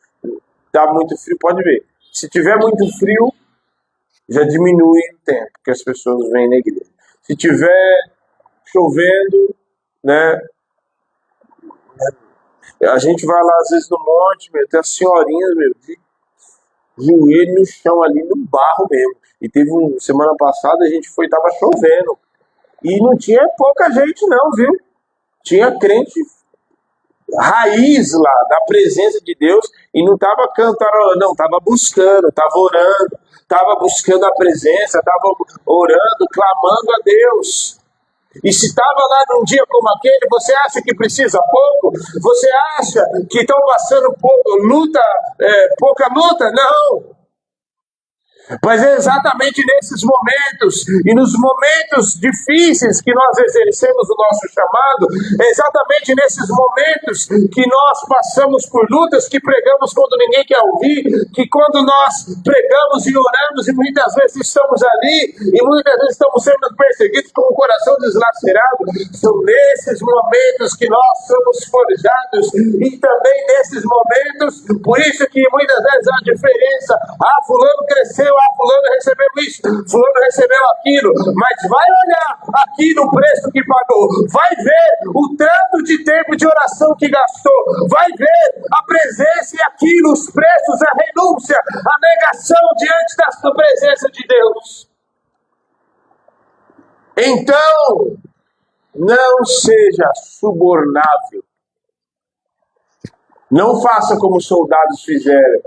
[SPEAKER 1] Tá muito frio, pode ver. Se tiver muito frio, já diminui o tempo que as pessoas vêm na igreja. Se tiver chovendo, né, a gente vai lá às vezes no monte, tem as senhorinhas, joelho no chão ali, no barro mesmo. E teve semana passada a gente foi, tava chovendo. E não tinha pouca gente não, viu? Tinha crente raiz lá, da presença de Deus, e não estava cantando, não, estava buscando, estava orando, estava buscando a presença, estava orando, clamando a Deus. E se estava lá num dia como aquele, você acha que precisa pouco? Você acha que estão passando pouca luta? Não! Mas é exatamente nesses momentos e nos momentos difíceis que nós exercemos o nosso chamado, é exatamente nesses momentos que nós passamos por lutas, que pregamos quando ninguém quer ouvir, que quando nós pregamos e oramos e muitas vezes estamos ali e muitas vezes estamos sendo perseguidos com o coração deslacerado, são nesses momentos que nós somos forjados e também nesses momentos, por isso que muitas vezes há diferença, fulano cresceu, fulano recebeu isso, fulano recebeu aquilo, mas vai olhar aqui no preço que pagou, vai ver o tanto de tempo de oração que gastou, vai ver a presença e aquilo, os preços, a renúncia, a negação diante da presença de Deus. Então, não seja subornável. Não faça como os soldados fizeram.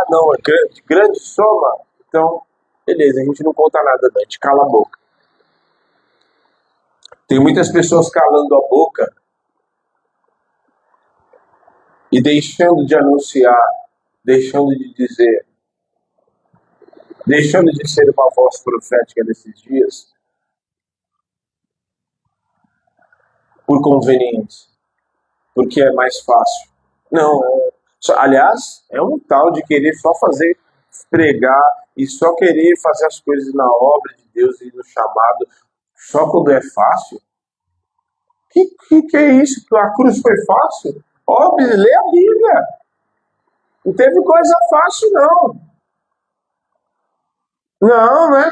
[SPEAKER 1] Não, é grande soma. Então, beleza, a gente não conta nada, não, a gente cala a boca. Tem muitas pessoas calando a boca e deixando de anunciar, deixando de dizer, deixando de ser uma voz profética nesses dias, por conveniência, porque é mais fácil. Não, aliás, é um tal de querer só pregar e só querer fazer as coisas na obra de Deus e no chamado, só quando é fácil. Que é isso? A cruz foi fácil? Óbvio, lê a Bíblia. Não teve coisa fácil, não. Não, né?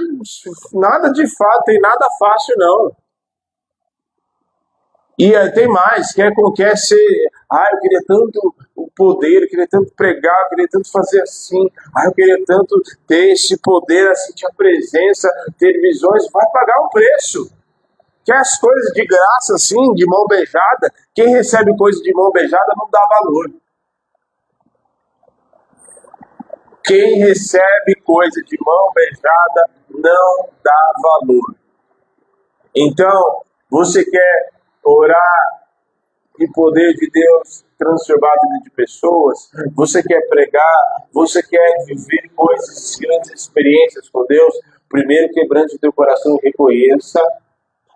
[SPEAKER 1] Nada de fato, tem nada fácil, não. E tem mais, quer ser, eu queria tanto o poder, eu queria tanto pregar, eu queria tanto fazer assim, eu queria tanto ter esse poder, sentir a presença, ter visões, vai pagar um preço. Quer as coisas de graça, assim, de mão beijada, quem recebe coisa de mão beijada não dá valor. Quem recebe coisa de mão beijada não dá valor. Então, você quer orar e poder de Deus transformar a vida de pessoas, você quer pregar, você quer viver coisas, grandes experiências com Deus, primeiro quebrante o teu coração e reconheça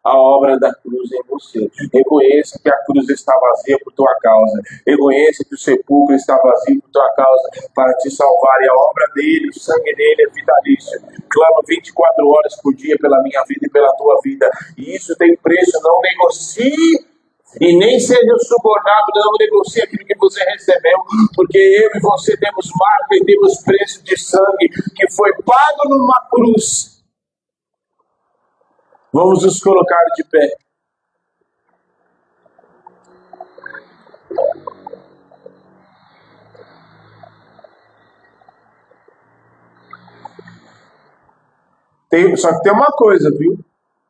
[SPEAKER 1] a obra da cruz em você. Reconheça que a cruz está vazia por tua causa. Reconheça que o sepulcro está vazio por tua causa para te salvar. E a obra dele, o sangue dele é vitalício. Clamo 24 horas por dia pela minha vida e pela tua vida. E isso tem preço, não negocie. E nem seja subornado, não negocie aquilo que você recebeu, porque eu e você temos marca e temos preço de sangue que foi pago numa cruz. Vamos nos colocar de pé. Só que tem uma coisa, viu?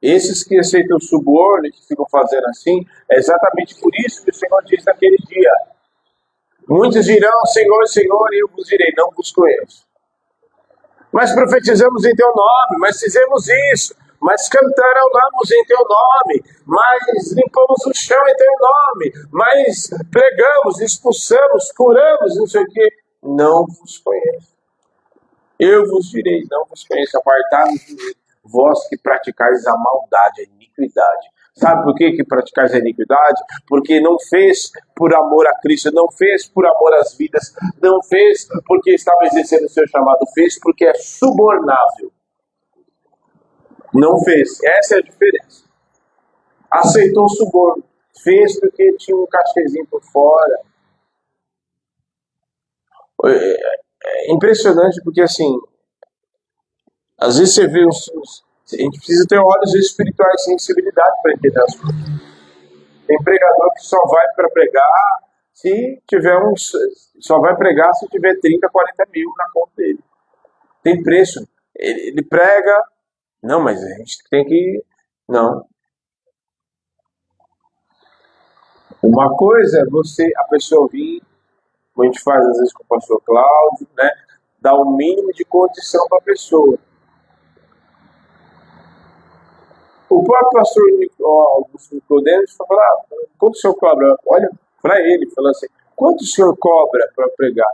[SPEAKER 1] Esses que aceitam o suborno, que ficam fazendo assim, é exatamente por isso que o Senhor disse naquele dia. Muitos dirão, Senhor, Senhor, e eu vos direi, não vos conheço. Mas profetizamos em teu nome, mas fizemos isso, mas cantarolamos em teu nome, mas limpamos o chão em teu nome, mas pregamos, expulsamos, curamos, não sei o quê. Não vos conheço. Eu vos direi, não vos conheço, apartai-vos de mim, vós que praticais a maldade, a iniquidade. Sabe por que praticais a iniquidade? Porque não fez por amor a Cristo, não fez por amor às vidas, não fez porque estava exercendo o seu chamado, fez porque é subornável. Não fez, essa é a diferença. Aceitou o suborno, fez porque tinha um cachezinho por fora. É impressionante porque assim, às vezes você vê a gente precisa ter olhos espirituais e sensibilidade para entender as coisas. Tem pregador que só vai para pregar, se tiver uns. Só vai pregar se tiver 30, 40 mil na conta dele. Tem preço. Ele prega. Não, mas a gente tem que. Não. Uma coisa é a pessoa vir, como a gente faz às vezes com o pastor Cláudio, né? Dar o mínimo de condição para a pessoa. O próprio pastor Augusto Nicodemos falou: quanto o senhor cobra? Olha para ele, falou assim: quanto o senhor cobra para pregar?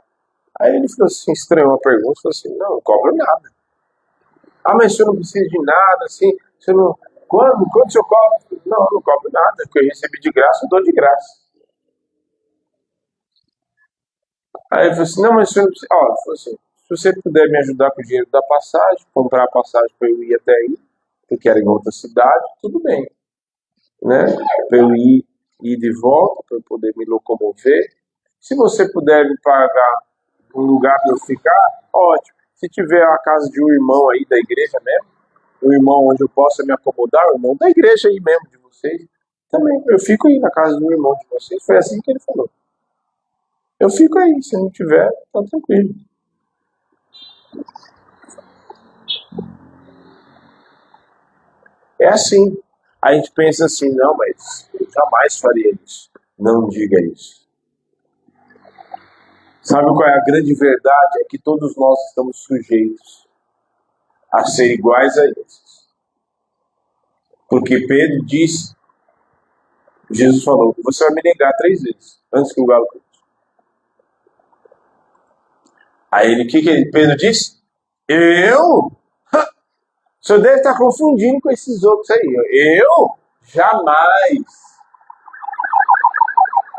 [SPEAKER 1] Aí ele falou assim, estranhou a pergunta, falou assim: não cobro nada. Mas o senhor não precisa de nada, assim, você não. Quanto o senhor cobra? Não, não cobro nada, porque eu recebi de graça, eu dou de graça. Aí ele falou assim: não, mas o senhor não precisa. Ele falou assim: se você puder me ajudar com o dinheiro da passagem, comprar a passagem para eu ir até aí, porque era em outra cidade, tudo bem. Né? Para eu ir de volta, para eu poder me locomover. Se você puder me pagar um lugar para eu ficar, ótimo. Se tiver a casa de um irmão aí da igreja mesmo, um irmão onde eu possa me acomodar, o irmão da igreja aí mesmo de vocês, também, eu fico aí na casa do irmão de vocês. Foi assim que ele falou. Eu fico aí, se não tiver, tá tranquilo. É assim. A gente pensa assim, não, mas eu jamais faria isso. Não diga isso. Sabe qual é a grande verdade? É que todos nós estamos sujeitos a ser iguais a esses. Porque Pedro disse, Jesus falou, você vai me negar 3 vezes, antes que o galo cante. Aí ele, o que Pedro disse? Eu? O senhor deve estar confundindo com esses outros aí. Eu? Jamais.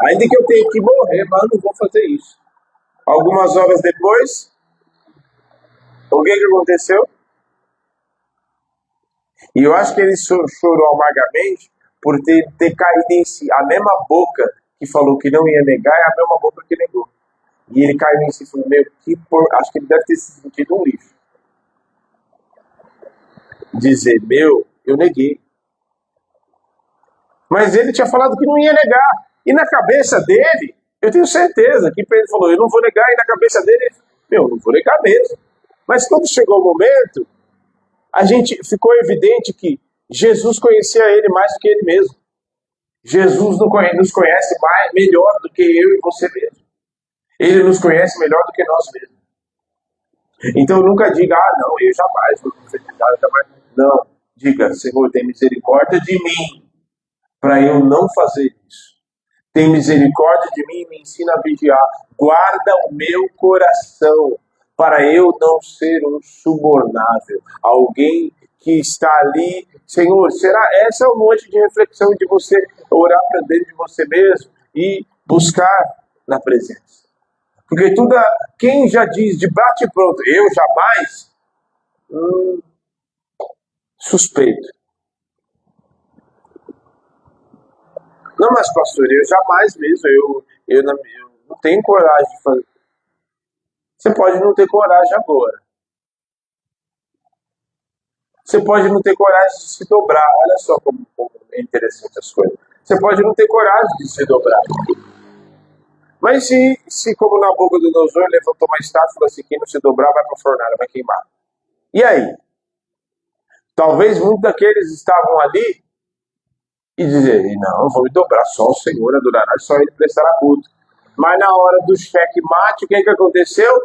[SPEAKER 1] Ainda que eu tenha que morrer, mas eu não vou fazer isso. Algumas horas depois, o que aconteceu? E eu acho que ele chorou amargamente por ter caído em si. A mesma boca que falou que não ia negar é a mesma boca que negou. E ele caiu em si e falou, acho que ele deve ter se sentido um lixo. Dizer, eu neguei. Mas ele tinha falado que não ia negar. E na cabeça dele, eu tenho certeza que Pedro falou, eu não vou negar. E na cabeça dele, não vou negar mesmo. Mas quando chegou o momento, ficou evidente que Jesus conhecia ele mais do que ele mesmo. Jesus nos conhece melhor do que eu e você mesmo. Ele nos conhece melhor do que nós mesmos. Então nunca diga, não, eu jamais vou profetizar, eu jamais. Não, diga, Senhor, tem misericórdia de mim, para eu não fazer isso. Tem misericórdia de mim e me ensina a vigiar. Guarda o meu coração, para eu não ser um subornável. Alguém que está ali, Senhor, essa é um monte de reflexão de você orar para dentro de você mesmo e buscar na presença. Porque quem já diz de bate pronto, eu jamais, suspeito. Não, mas pastor, eu jamais mesmo, eu não tenho coragem de fazer. Você pode não ter coragem agora. Você pode não ter coragem de se dobrar. Olha só como é interessante as coisas. Você pode não ter coragem de se dobrar. Mas se como na boca do Nabucodonosor, levantou uma estátua e falou assim, quem não se dobrar vai para a fornalha, vai queimar. E aí? Talvez muitos daqueles estavam ali e dizerem, não, vou me dobrar, só o Senhor adorará, só Ele prestará culto. Mas na hora do checkmate, o que aconteceu?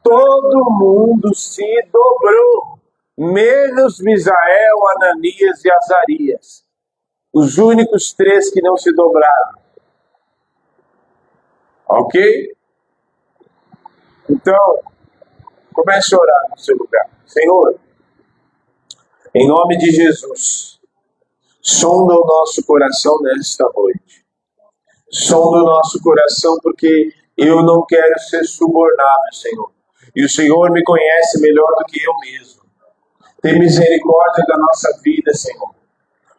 [SPEAKER 1] Todo mundo se dobrou, menos Misael, Ananias e Azarias. Os únicos 3 que não se dobraram. Ok? Então, comece a orar no seu lugar. Senhor, em nome de Jesus, sonda o nosso coração nesta noite. Sonda o nosso coração porque eu não quero ser subornado, Senhor. E o Senhor me conhece melhor do que eu mesmo. Tem misericórdia da nossa vida, Senhor.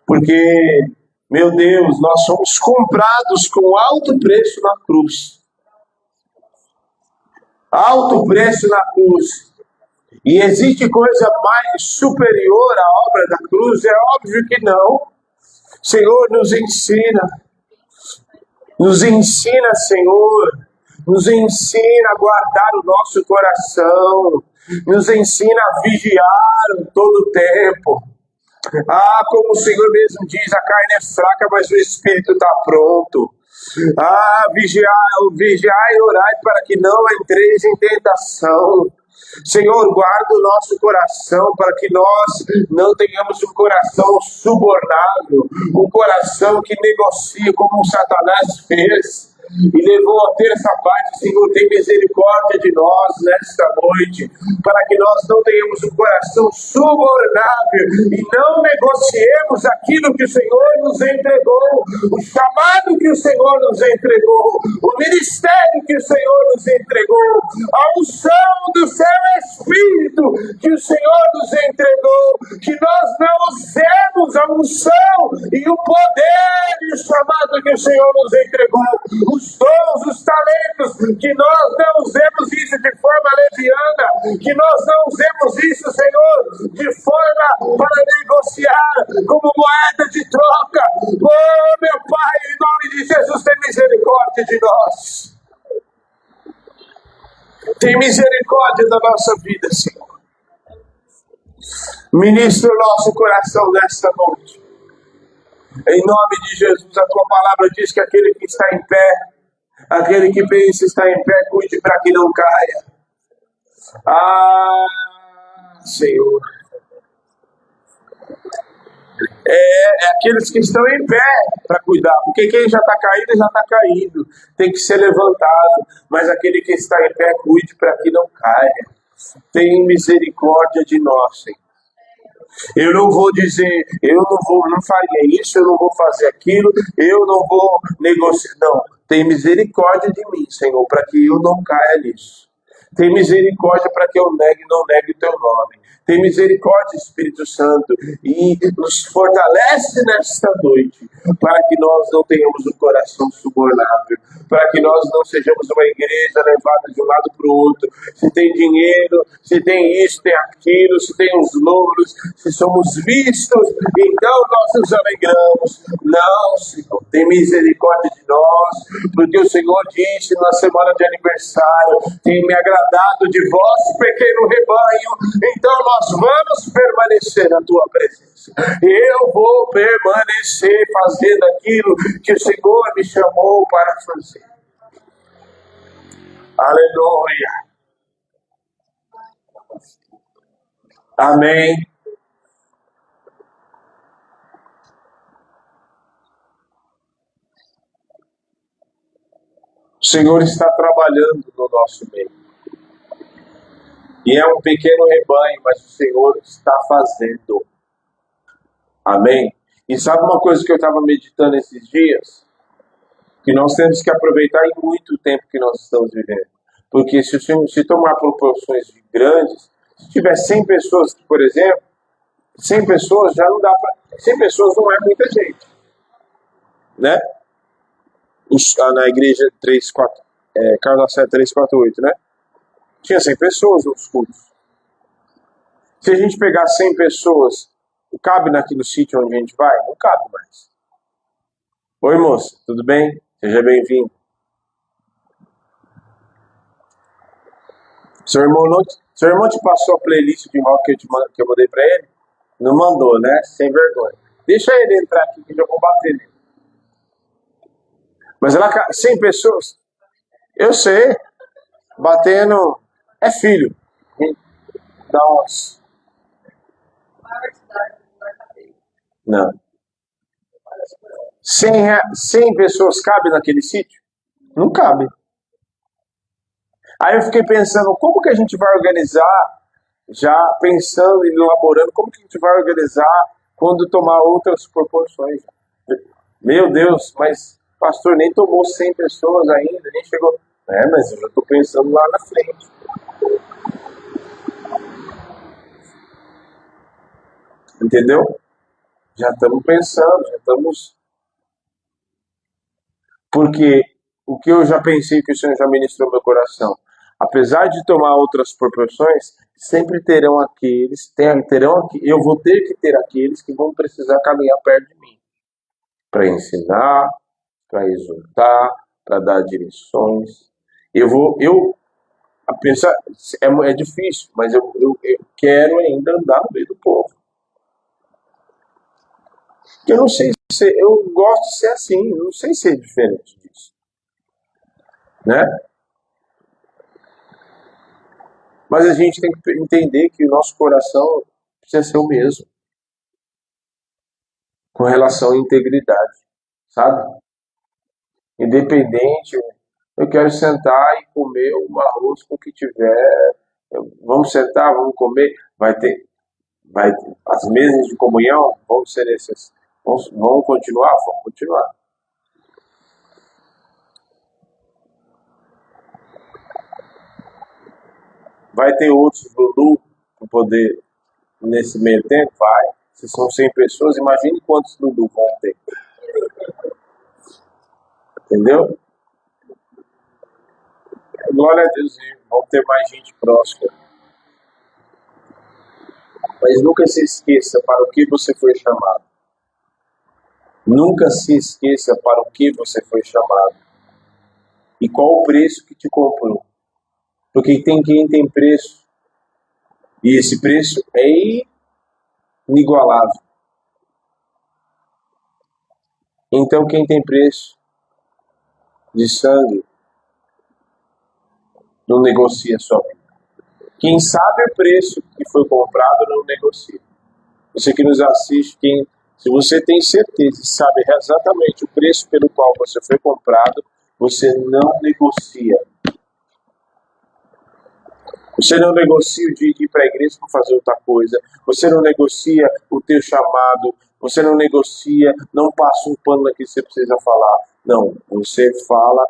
[SPEAKER 1] Porque, meu Deus, nós somos comprados com alto preço na cruz. Alto preço na cruz. E existe coisa mais superior à obra da cruz? É óbvio que não. Senhor, nos ensina. Nos ensina, Senhor, nos ensina a guardar o nosso coração, nos ensina a vigiar todo o tempo. Ah, como o Senhor mesmo diz, a carne é fraca, mas o Espírito está pronto. Ah, vigiai e orai para que não entreis em tentação. Senhor, guarda o nosso coração para que nós não tenhamos um coração subornado, um coração que negocia como o Satanás fez e levou a ter essa parte. Senhor, tem misericórdia de nós nesta noite, para que nós não tenhamos um coração subornável e não negociemos aquilo que o Senhor nos entregou, o chamado que o Senhor nos entregou, o ministério que o Senhor nos entregou, a unção do seu Espírito que o Senhor nos entregou, que nós não usemos a unção e o poder e o chamado que o Senhor nos entregou, os dons, os talentos, que nós não usemos isso de forma leviana, que nós não usemos isso, Senhor, de forma para negociar como moeda de troca. Oh, meu Pai, em nome de Jesus, tem misericórdia de nós. Tem misericórdia da nossa vida, Senhor. Ministra o nosso coração nesta noite. Em nome de Jesus, a tua palavra diz que aquele que está em pé, aquele que pensa estar em pé, cuide para que não caia. Ah, Senhor. É aqueles que estão em pé para cuidar, porque quem já está caído, já está caído. Tem que ser levantado, mas aquele que está em pé, cuide para que não caia. Tem misericórdia de nós, Senhor. Eu não vou dizer, não faria isso, eu não vou fazer aquilo, eu não vou negociar. Não, tem misericórdia de mim, Senhor, para que eu não caia nisso. Tem misericórdia para que eu não negue o teu nome. Tem misericórdia, Espírito Santo, e nos fortalece nesta noite, para que nós não tenhamos um coração subornável, para que nós não sejamos uma igreja levada de um lado para o outro. Se tem dinheiro, se tem isso, tem aquilo, se tem os louros, se somos vistos, então nós nos alegramos. Não, Senhor, tem misericórdia de nós, porque o Senhor disse na semana de aniversário: tem me agradado de vós, pequeno rebanho, então nós vamos permanecer na tua presença. Eu vou permanecer fazendo aquilo que o Senhor me chamou para fazer. Aleluia. Amém. O Senhor está trabalhando no nosso meio. E é um pequeno rebanho, mas o Senhor está fazendo. Amém? E sabe uma coisa que eu estava meditando esses dias? Que nós temos que aproveitar em muito tempo que nós estamos vivendo. Porque se tomar proporções grandes, se tiver 100 pessoas, por exemplo, 100 pessoas já não dá para... 100 pessoas não é muita gente. Né? Na igreja 34, Carlos Lacerda 348, né? Tinha 100 pessoas nos cultos. Se a gente pegar 100 pessoas, cabe naquele sítio onde a gente vai? Não cabe mais. Oi, moça, tudo bem? Seja bem-vindo. Seu irmão te passou a playlist de rock que eu mandei pra ele? Não mandou, né? Sem vergonha. Deixa ele entrar aqui que eu vou bater nele. Mas ela, 100 pessoas, eu sei, batendo, é filho. Dá uns... Não. 100 pessoas cabe naquele sítio? Não cabe. Aí eu fiquei pensando, como que a gente vai organizar, já pensando e elaborando, como que a gente vai organizar quando tomar outras proporções? Meu Deus, mas pastor, nem tomou 100 pessoas ainda, nem chegou. Mas eu já estou pensando lá na frente. Entendeu? Já estamos pensando, já estamos... Porque o que eu já pensei que o Senhor já ministrou no meu coração, apesar de tomar outras proporções, sempre terão aqueles, eu vou ter que ter aqueles que vão precisar caminhar perto de mim, para ensinar, para exortar, para dar direções. Eu a pensar, é difícil, mas eu quero ainda andar no meio do povo. Eu não sei se eu gosto de ser assim, eu não sei ser diferente disso, né? Mas a gente tem que entender que o nosso coração precisa ser o mesmo, com relação à integridade, sabe? Independente, eu quero sentar e comer o arroz com o que tiver. Vamos sentar, vamos comer. As mesas de comunhão vão ser essas. Vamos continuar? Vamos continuar. Vai ter outros Lulu para poder, nesse meio tempo? Vai. Se são 100 pessoas, imagine quantos Lulu vão ter. Entendeu? Glória a Deus, vão ter mais gente próxima. Mas nunca se esqueça para o que você foi chamado. Nunca se esqueça para o que você foi chamado. E qual o preço que te comprou. Porque quem tem preço. E esse preço é inigualável. Então quem tem preço de sangue não negocia sua vida. Quem sabe o preço que foi comprado não negocia. Você que nos assiste, se você tem certeza e sabe exatamente o preço pelo qual você foi comprado, você não negocia. Você não negocia o dia de ir para a igreja para fazer outra coisa. Você não negocia o teu chamado. Você não negocia, não passa um pano aqui que você precisa falar. Não, você fala